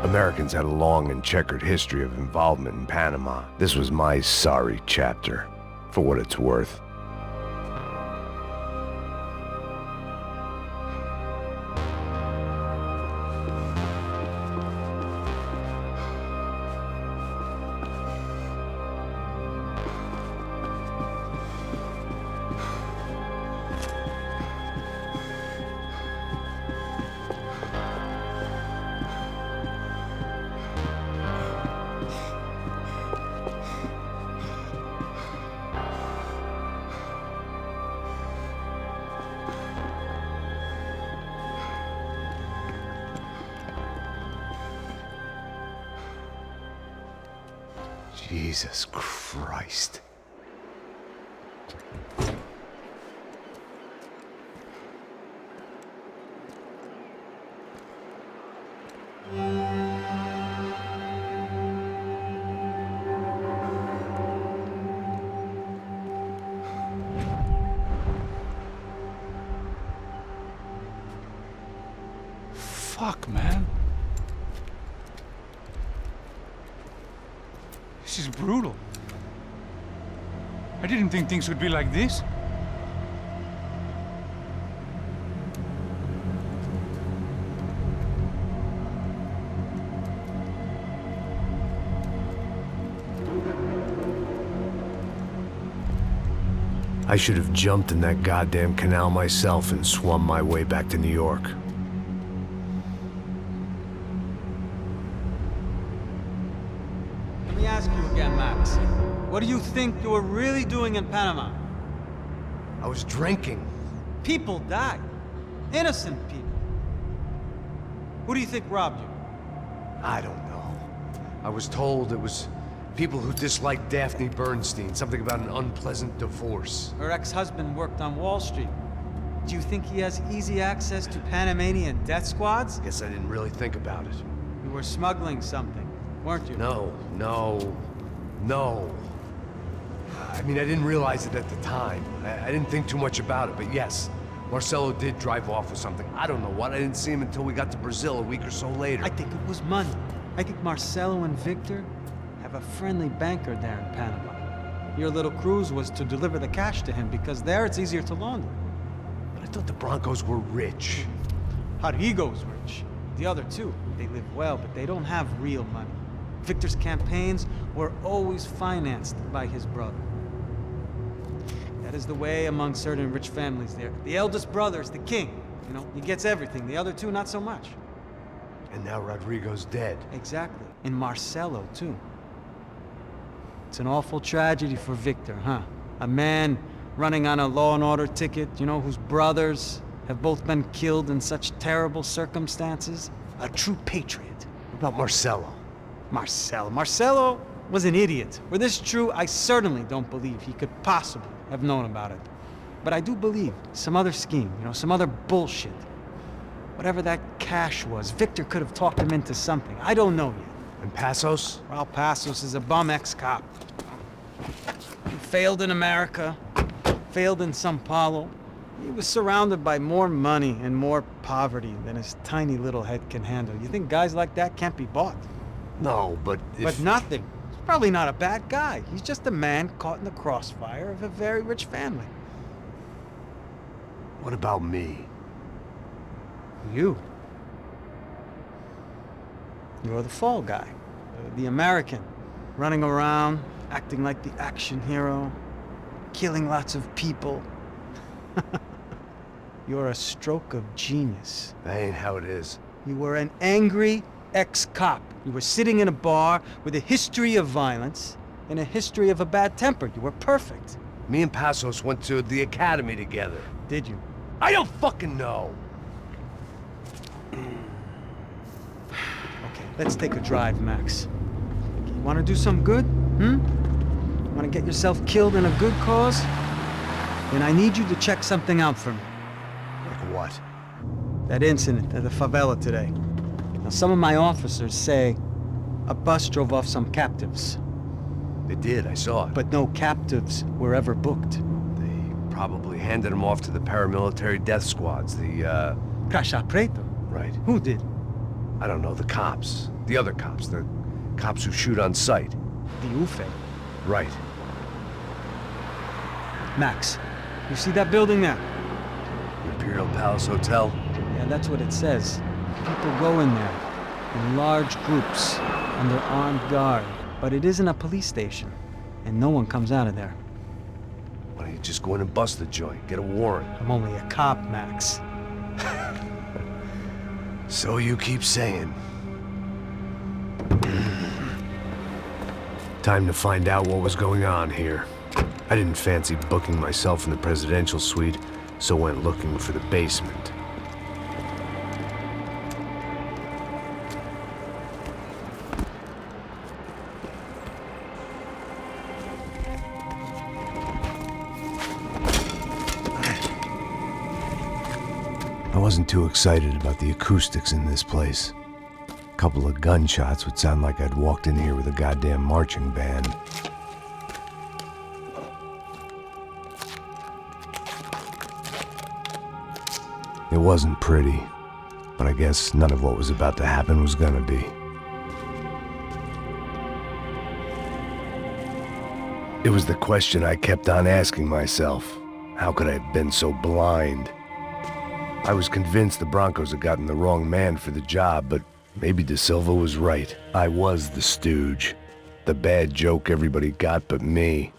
Americans had a long and checkered history of involvement in Panama. This was my sorry chapter, for what it's worth. Jesus Christ. Fuck, man. This is brutal. I didn't think things would be like this. I should have jumped in that goddamn canal myself and swum my way back to New York. Let me ask you again, Max. What do you think you were really doing in Panama? I was drinking. People died. Innocent people. Who do you think robbed you? I don't know. I was told it was people who disliked Daphne Bernstein, something about an unpleasant divorce. Her ex-husband worked on Wall Street. Do you think he has easy access to Panamanian death squads? Guess I didn't really think about it. You were smuggling something, weren't you? No. I mean, I didn't realize it at the time. I didn't think too much about it, but yes, Marcelo did drive off with something. I don't know what. I didn't see him until we got to Brazil a week or so later. I think it was money. I think Marcelo and Victor have a friendly banker there in Panama. Your little cruise was to deliver the cash to him because there it's easier to launder. But I thought the Broncos were rich. Rodrigo's rich. The other two, they live well, but they don't have real money. Victor's campaigns were always financed by his brother. That is the way among certain rich families there. The eldest brother is the king. You know, he gets everything. The other two, not so much. And now Rodrigo's dead. Exactly. And Marcelo, too. It's an awful tragedy for Victor, huh? A man running on a law and order ticket, you know, whose brothers have both been killed in such terrible circumstances. A true patriot. What about Marcelo? Marcelo was an idiot. Were this true, I certainly don't believe he could possibly have known about it. But I do believe some other scheme, you know, some other bullshit. Whatever that cash was, Victor could have talked him into something. I don't know yet. And Passos? Well, Passos is a bum ex-cop. He failed in America, failed in Sao Paulo. He was surrounded by more money and more poverty than his tiny little head can handle. You think guys like that can't be bought? No, but if... But nothing. He's probably not a bad guy. He's just a man caught in the crossfire of a very rich family. What about me? You. You're the fall guy. The American. Running around, acting like the action hero. Killing lots of people. You're a stroke of genius. That ain't how it is. You were an angry ex-cop. You were sitting in a bar with a history of violence and a history of a bad temper. You were perfect. Me and Passos went to the academy together. Did you? I don't fucking know! Okay, let's take a drive, Max. You want to do some good? Want to get yourself killed in a good cause? Then I need you to check something out for me. Like what? That incident at the favela today. Now, some of my officers say a bus drove off some captives. They did, I saw it. But no captives were ever booked. They probably handed them off to the paramilitary death squads, the, Caixa Preto? Right. Who did? I don't know, the cops. The other cops. The cops who shoot on sight. The UFE. Right. Max, you see that building there? Imperial Palace Hotel? Yeah, that's what it says. People go in there in large groups under armed guard. But it isn't a police station, and no one comes out of there. Why don't you just go in and bust the joint? Get a warrant. I'm only a cop, Max. So you keep saying. Time to find out what was going on here. I didn't fancy booking myself in the presidential suite, so went looking for the basement. wasn't too excited about the acoustics in this place. A couple of gunshots would sound like I'd walked in here with a goddamn marching band. It wasn't pretty, but I guess none of what was about to happen was gonna be. It was the question I kept on asking myself. How could I have been so blind? I was convinced the Broncos had gotten the wrong man for the job, but maybe De Silva was right. I was the stooge. The bad joke everybody got but me.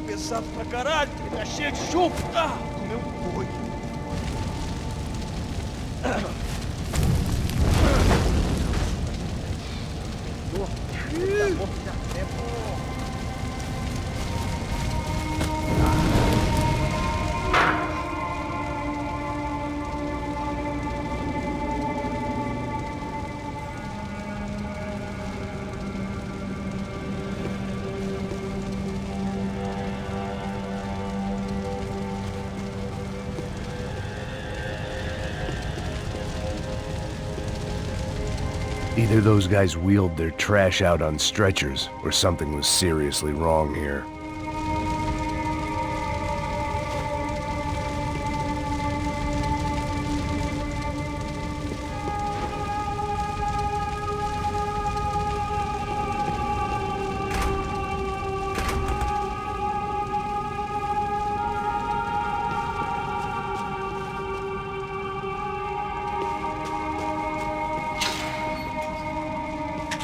Pesado pra caralho, ele tá cheio de chupa. Ah, comeu um boi. Either those guys wheeled their trash out on stretchers, or something was seriously wrong here.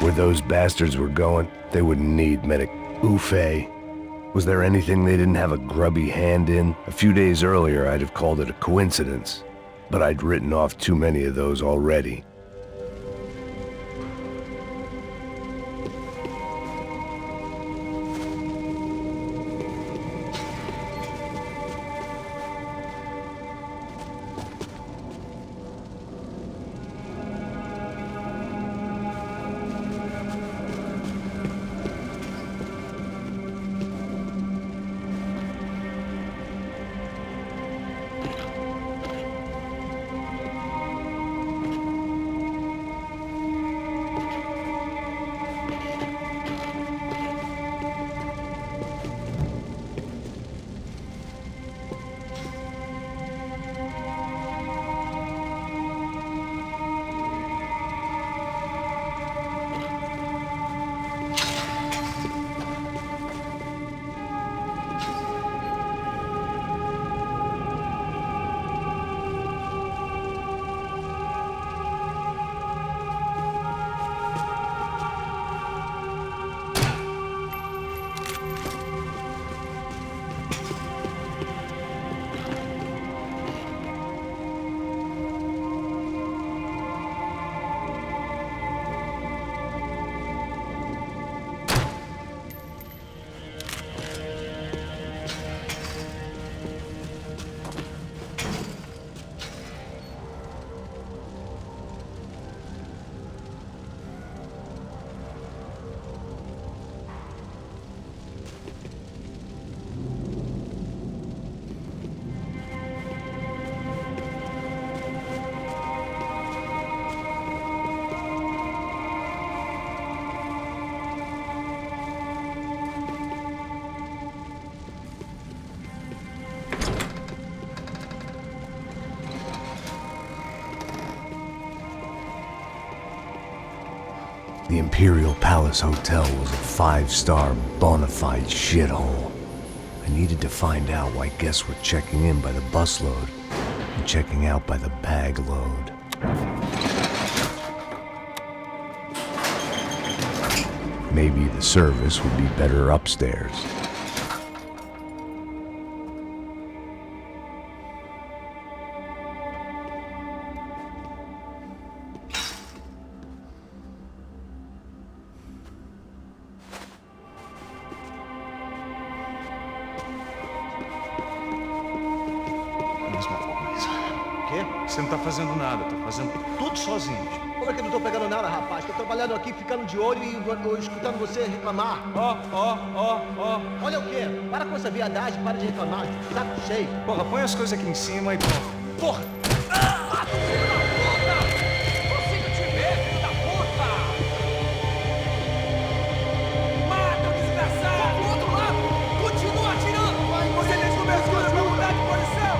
Where those bastards were going, they wouldn't need medic. Oof-ay. Was there anything they didn't have a grubby hand in? A few days earlier, I'd have called it a coincidence, but I'd written off too many of those already. The Imperial Palace Hotel was a 5-star bona fide shithole. I needed to find out why guests were checking in by the busload and checking out by the bag load. Maybe the service would be better upstairs. Você não tá fazendo nada, tá fazendo tudo sozinho. Como é que eu não tô pegando nada, rapaz? Tô trabalhando aqui, ficando de olho e escutando você reclamar. Ó. Olha o quê? Para com essa viadagem, para de reclamar. Saco cheio. Porra, põe as coisas aqui em cima e pronto. Porra! Filho da puta! Consigo te ver, filho da puta! Mata o desgraçado! Do outro lado! Continua atirando! Você tem cobertura pra mudar de posição!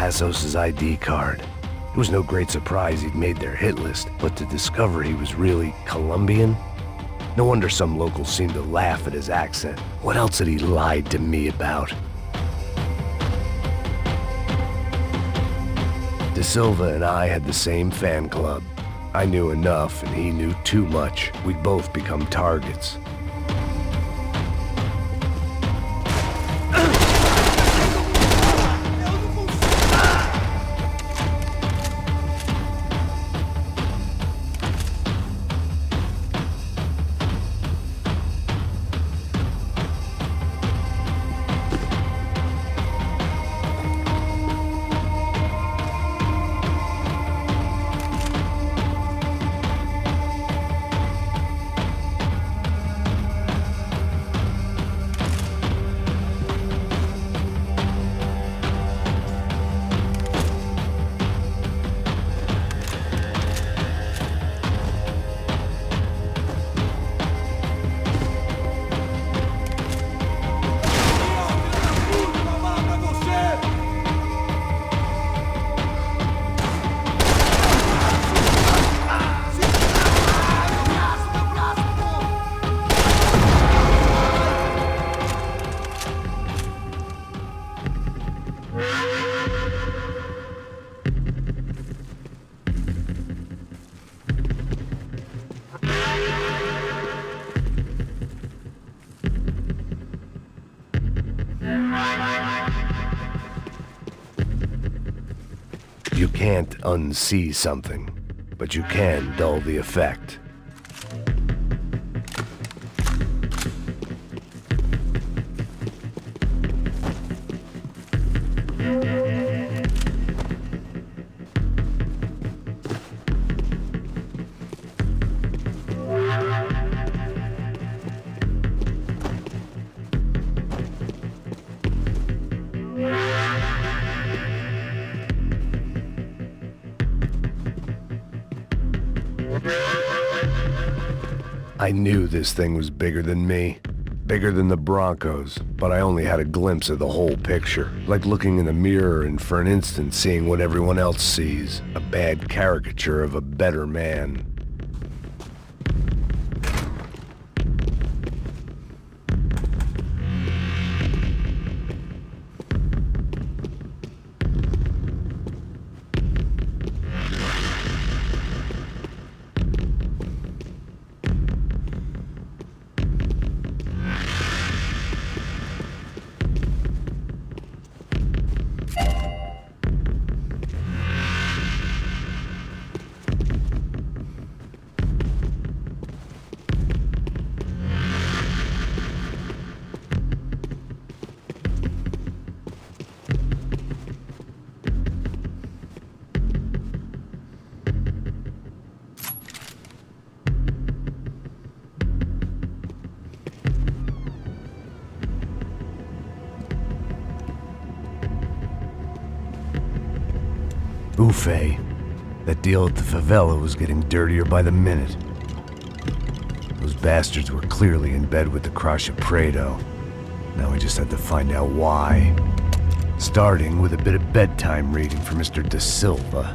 Passos's ID card. It was no great surprise he'd made their hit list, but to discover he was really Colombian? No wonder some locals seemed to laugh at his accent. What else had he lied to me about? De Silva and I had the same fan club. I knew enough and he knew too much. We'd both become targets. You can't unsee something, but you can dull the effect. I knew this thing was bigger than me, bigger than the Broncos, but I only had a glimpse of the whole picture, like looking in a mirror and for an instant seeing what everyone else sees, a bad caricature of a better man. Buffet. That deal at the favela was getting dirtier by the minute. Those bastards were clearly in bed with the Crusher Prado. Now we just had to find out why. Starting with a bit of bedtime reading for Mr. De Silva.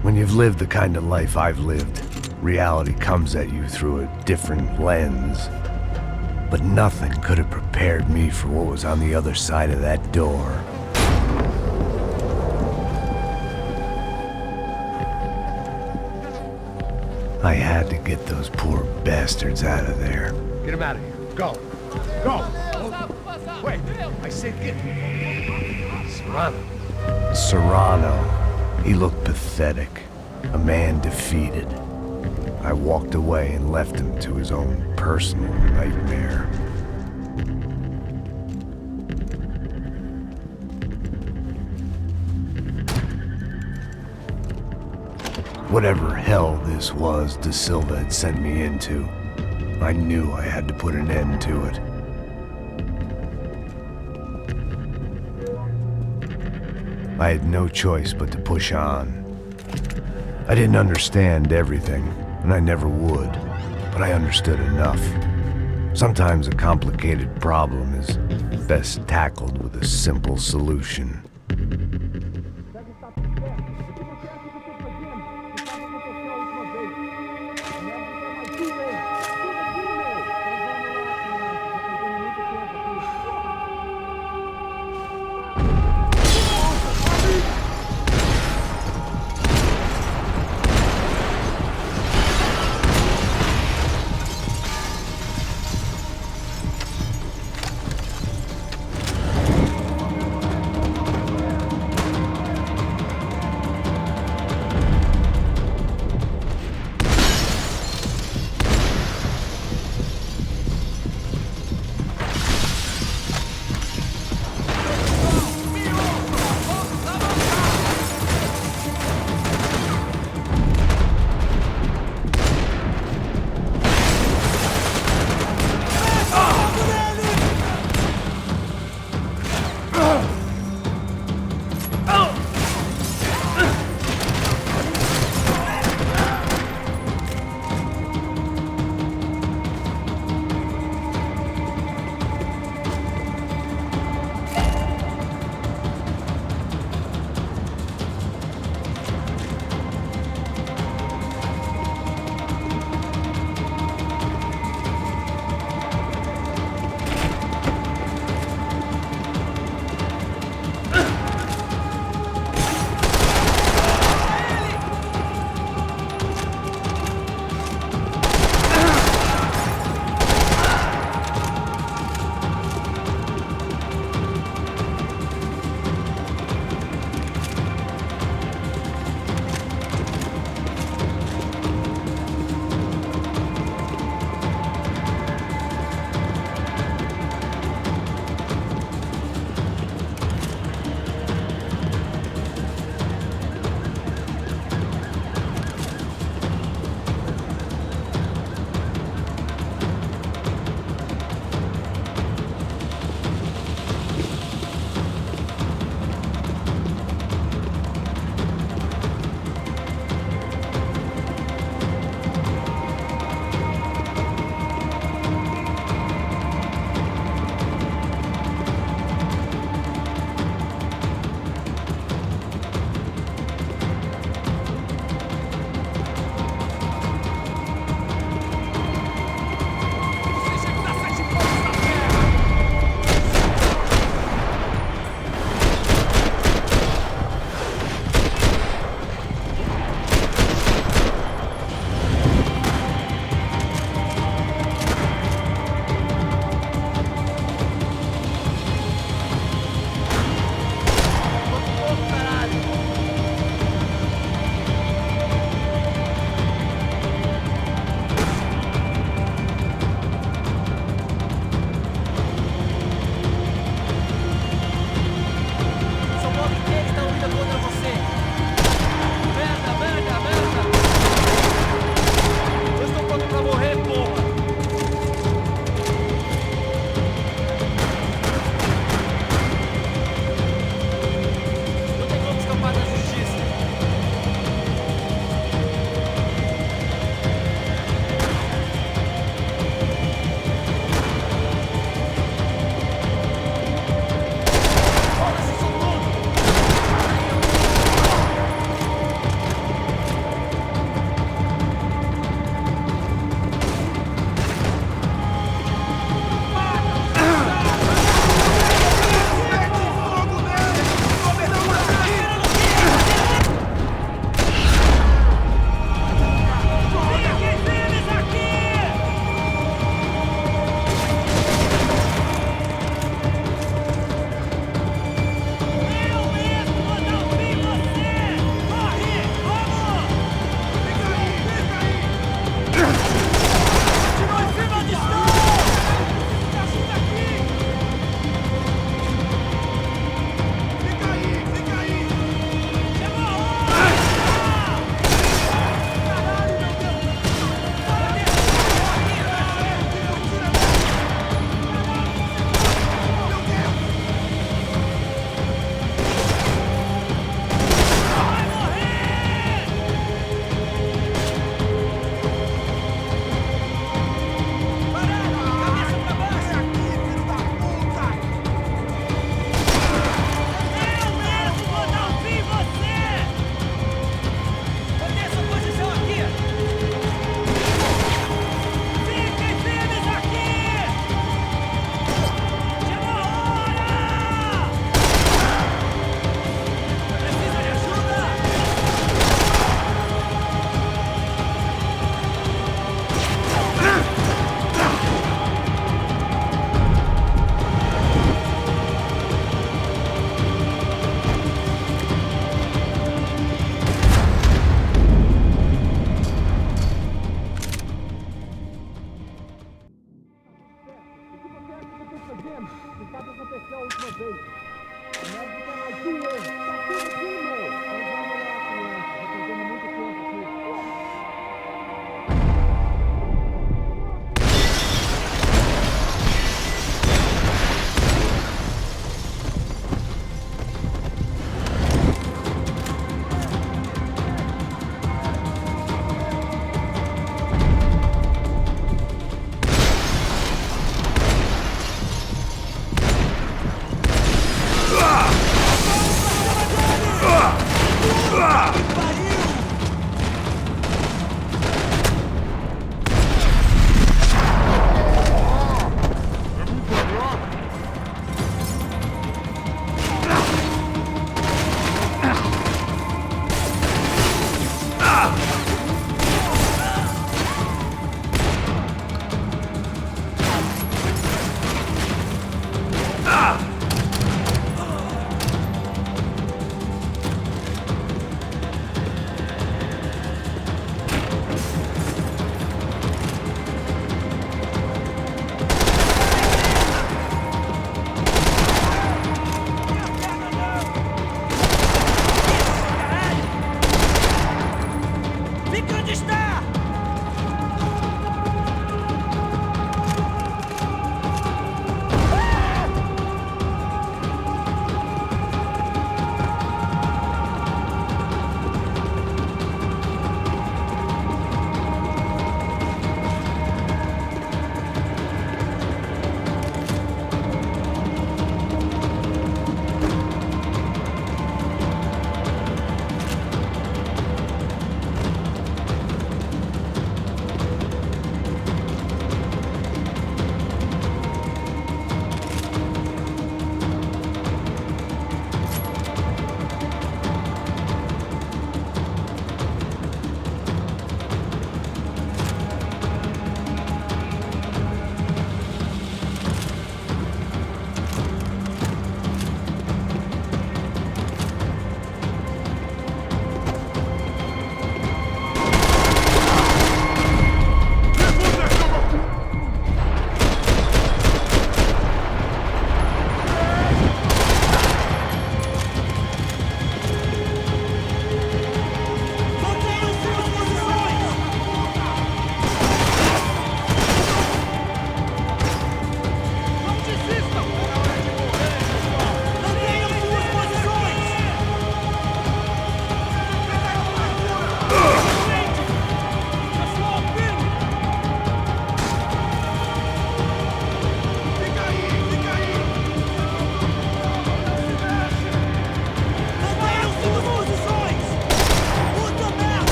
When you've lived the kind of life I've lived, reality comes at you through a different lens. But nothing could have prepared me for what was on the other side of that door. I had to get those poor bastards out of there. Get him out of here. Go. Go. Wait. I said get. Serrano. He looked pathetic. A man defeated. I walked away and left him to his own personal nightmare. Whatever hell this was De Silva had sent me into, I knew I had to put an end to it. I had no choice but to push on. I didn't understand everything, and I never would, but I understood enough. Sometimes a complicated problem is best tackled with a simple solution. Fica onde está!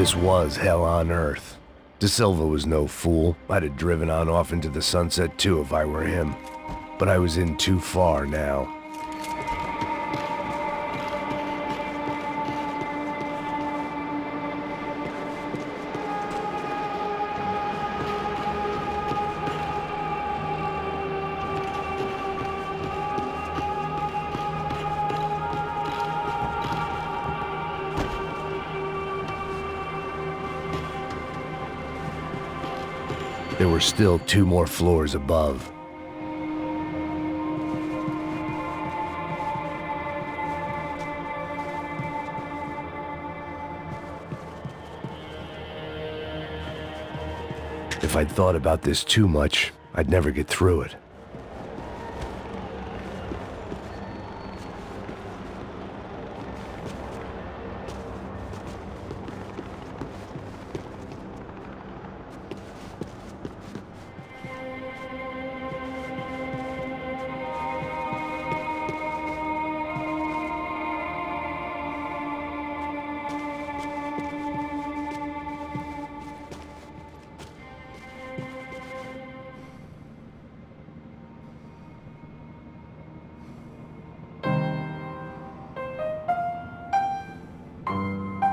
This was hell on earth. De Silva was no fool. I'd have driven on off into the sunset too if I were him. But I was in too far now. There were still 2 more floors above. If I'd thought about this too much, I'd never get through it.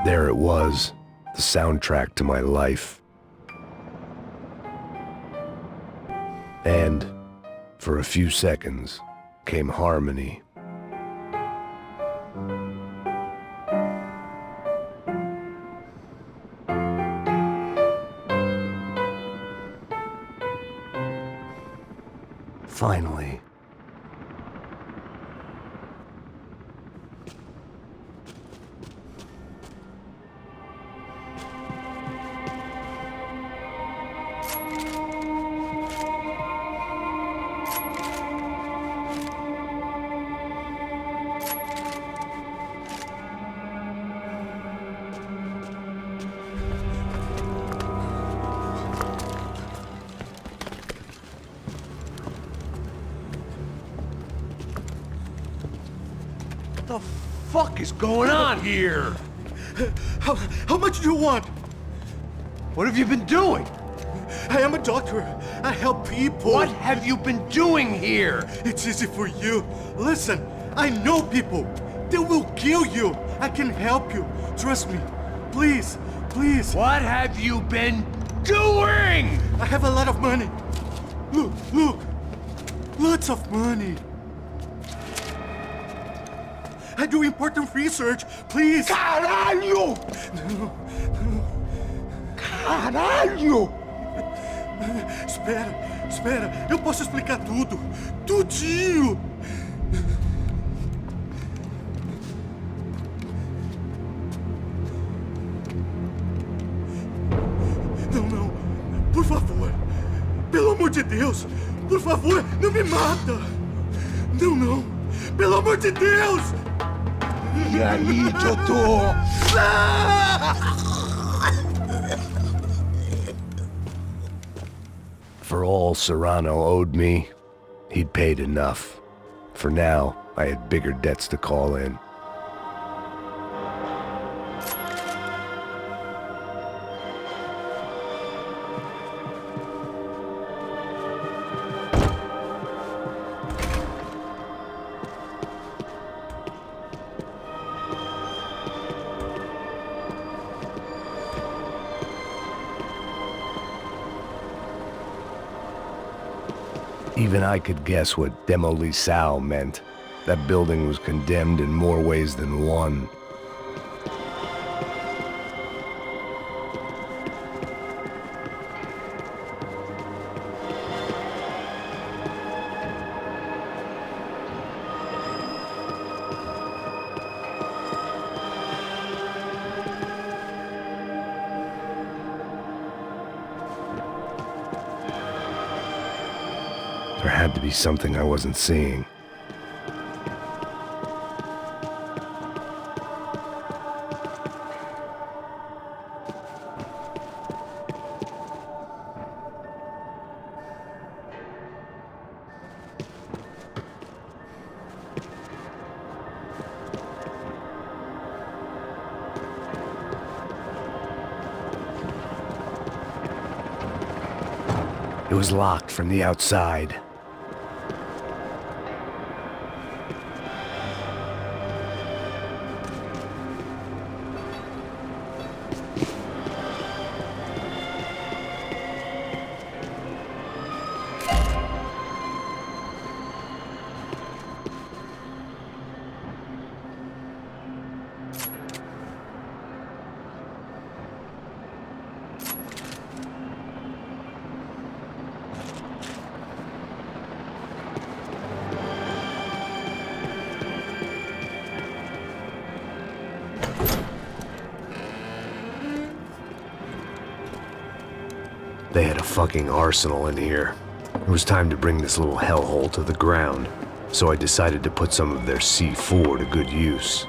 There it was, the soundtrack to my life. And, for a few seconds, came harmony. Finally. What the fuck is going on here? How much do you want? What have you been doing? I am a doctor. I help people. What have you been doing here? It's easy for you. Listen, I know people. They will kill you. I can help you. Trust me. Please, please. What have you been doing? I have a lot of money. Look, look. Lots of money. I do important research. Please. Caralho! Caralho! Espera, espera. Eu posso explicar tudo. Tudinho. Não, não. Por favor. Pelo amor de Deus. Por favor, não me mata. Não, não. Pelo amor de Deus. E aí, doutor? For all Serrano owed me, he'd paid enough. For now, I had bigger debts to call in. Even I could guess what demolisal meant. That building was condemned in more ways than one. There had to be something I wasn't seeing. It was locked from the outside. They had a fucking arsenal in here. It was time to bring this little hellhole to the ground, so I decided to put some of their C4 to good use.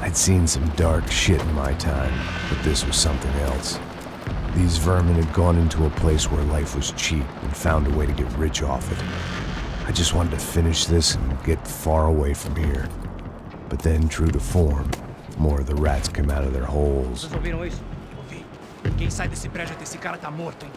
I'd seen some dark shit in my time, but this was something else. These vermin had gone into a place where life was cheap and found a way to get rich off it. I just wanted to finish this and get far away from here. But then, true to form, more of the rats came out of their holes. Vocês ouviram isso? Ouvi. Quem sai desse prédio desse cara tá morto, hein?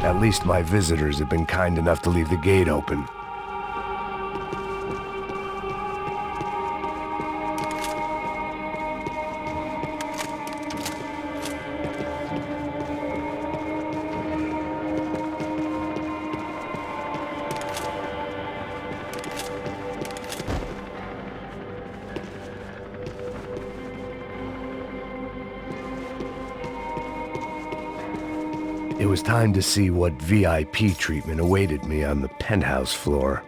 At least my visitors have been kind enough to leave the gate open. It was time to see what VIP treatment awaited me on the penthouse floor.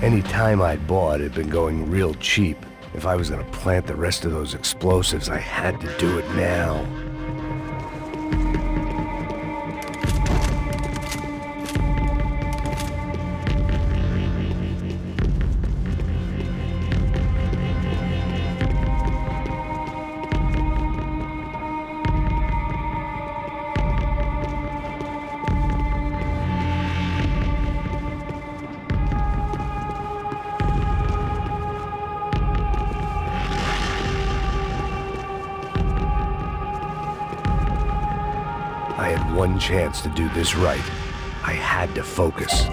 Any time I'd bought had been going real cheap. If I was gonna plant the rest of those explosives, I had to do it now. had one chance to do this right. I had to focus.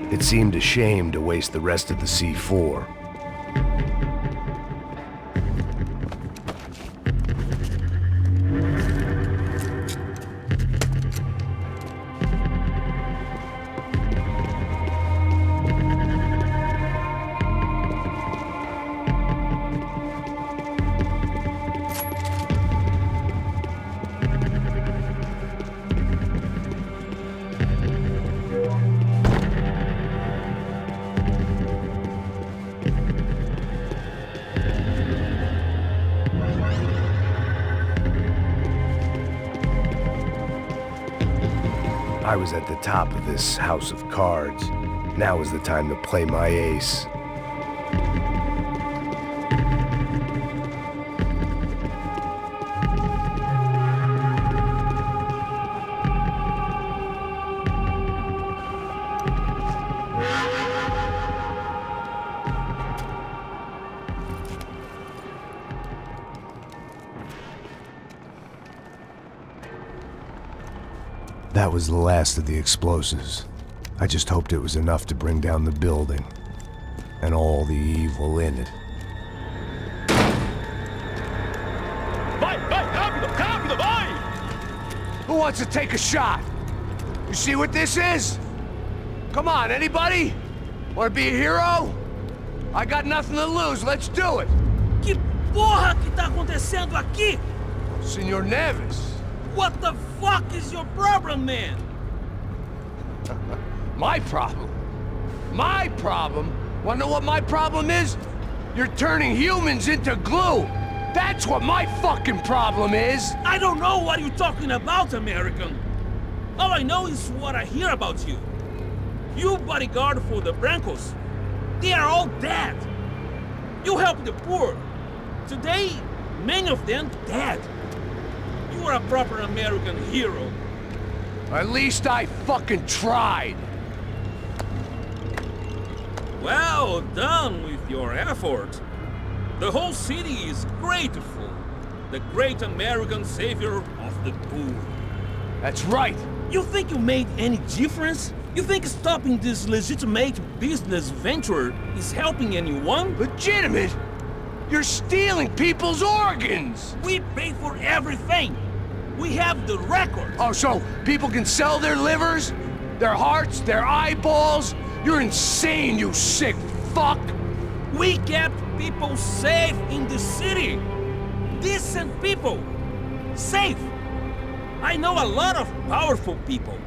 It seemed a shame to waste the rest of the C4. I was at the top of this house of cards. Now was the time to play my ace. That was the last of the explosives. I just hoped it was enough to bring down the building and all the evil in it. Vai, rápido, rápido, vai! Who wants to take a shot? You see what this is? Come on, anybody? Want to be a hero? I got nothing to lose, let's do it! Que porra que tá acontecendo aqui? Senor Neves. What the fuck is your problem, man? My problem? My problem? Wanna know what my problem is? You're turning humans into glue! That's what my fucking problem is! I don't know what you're talking about, American. All I know is what I hear about you. You bodyguard for the Brancos. They are all dead. You help the poor. Today, many of them dead. You are a proper American hero. At least I fucking tried. Well done with your effort. The whole city is grateful. The great American savior of the poor. That's right. You think you made any difference? You think stopping this legitimate business venture is helping anyone? Legitimate? You're stealing people's organs! We pay for everything. We have the record. Oh, so people can sell their livers? Their hearts? Their eyeballs? You're insane, you sick fuck! We kept people safe in the city. Decent people. Safe. I know a lot of powerful people.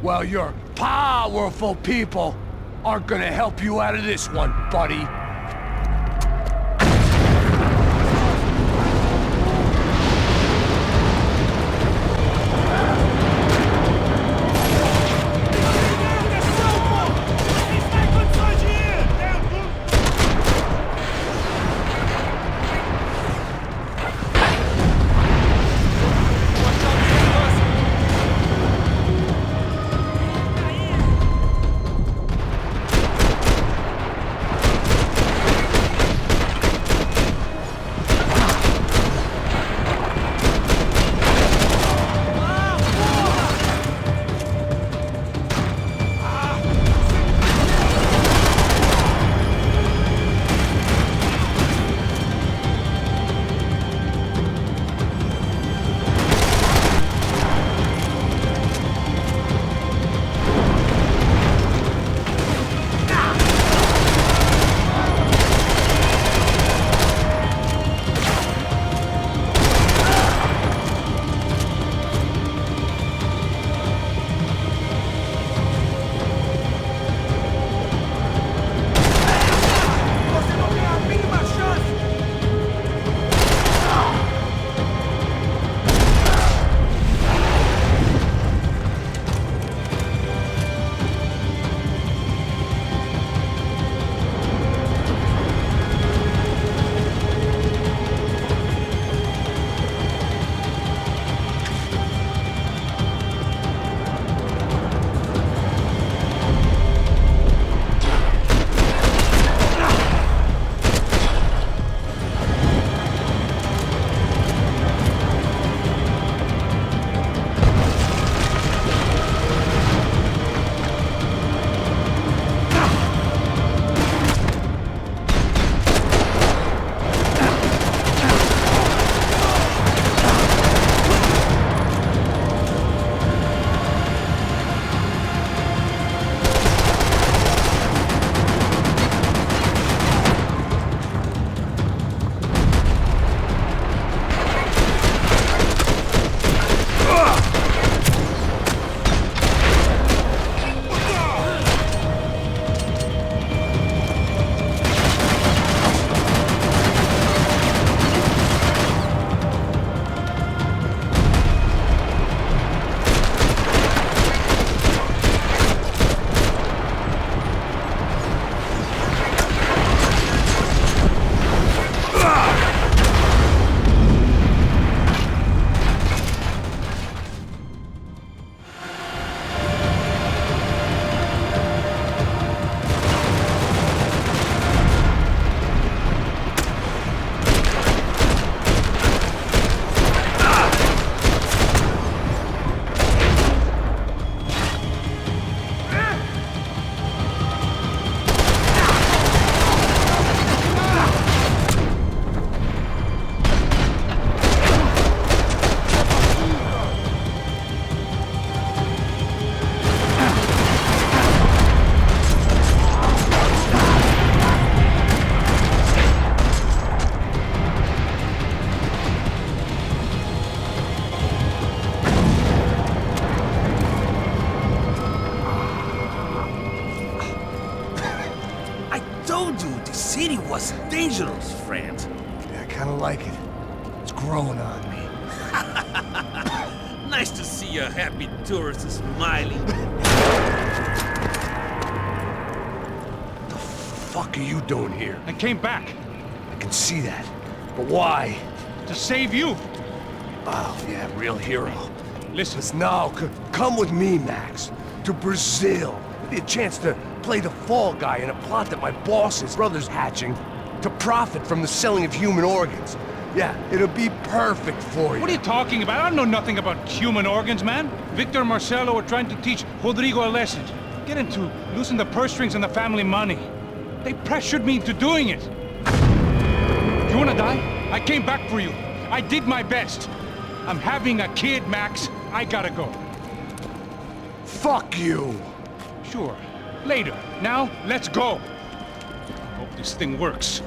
Well, your powerful people aren't gonna help you out of this one, buddy. was dangerous, friend. Yeah, I kinda like it. It's growing on me. Nice to see a happy tourist smiling. The fuck are you doing here? I came back I can see that. But why? to save you. Oh, yeah, real hero. Listen, Now, come with me, Max. To Brazil. Give you a chance to play the fall guy in a plot that my boss's brother's hatching to profit from the selling of human organs. Yeah, it'll be perfect for you. what are you talking about? I don't know nothing about human organs, man. Victor and Marcelo are trying to teach Rodrigo a lesson. Get him to loosen the purse strings and the family money. They pressured me into doing it. You wanna die? I came back for you. I did my best. I'm having a kid, Max. I gotta go. Fuck you! Sure. Later. Now, let's go. Hope this thing works.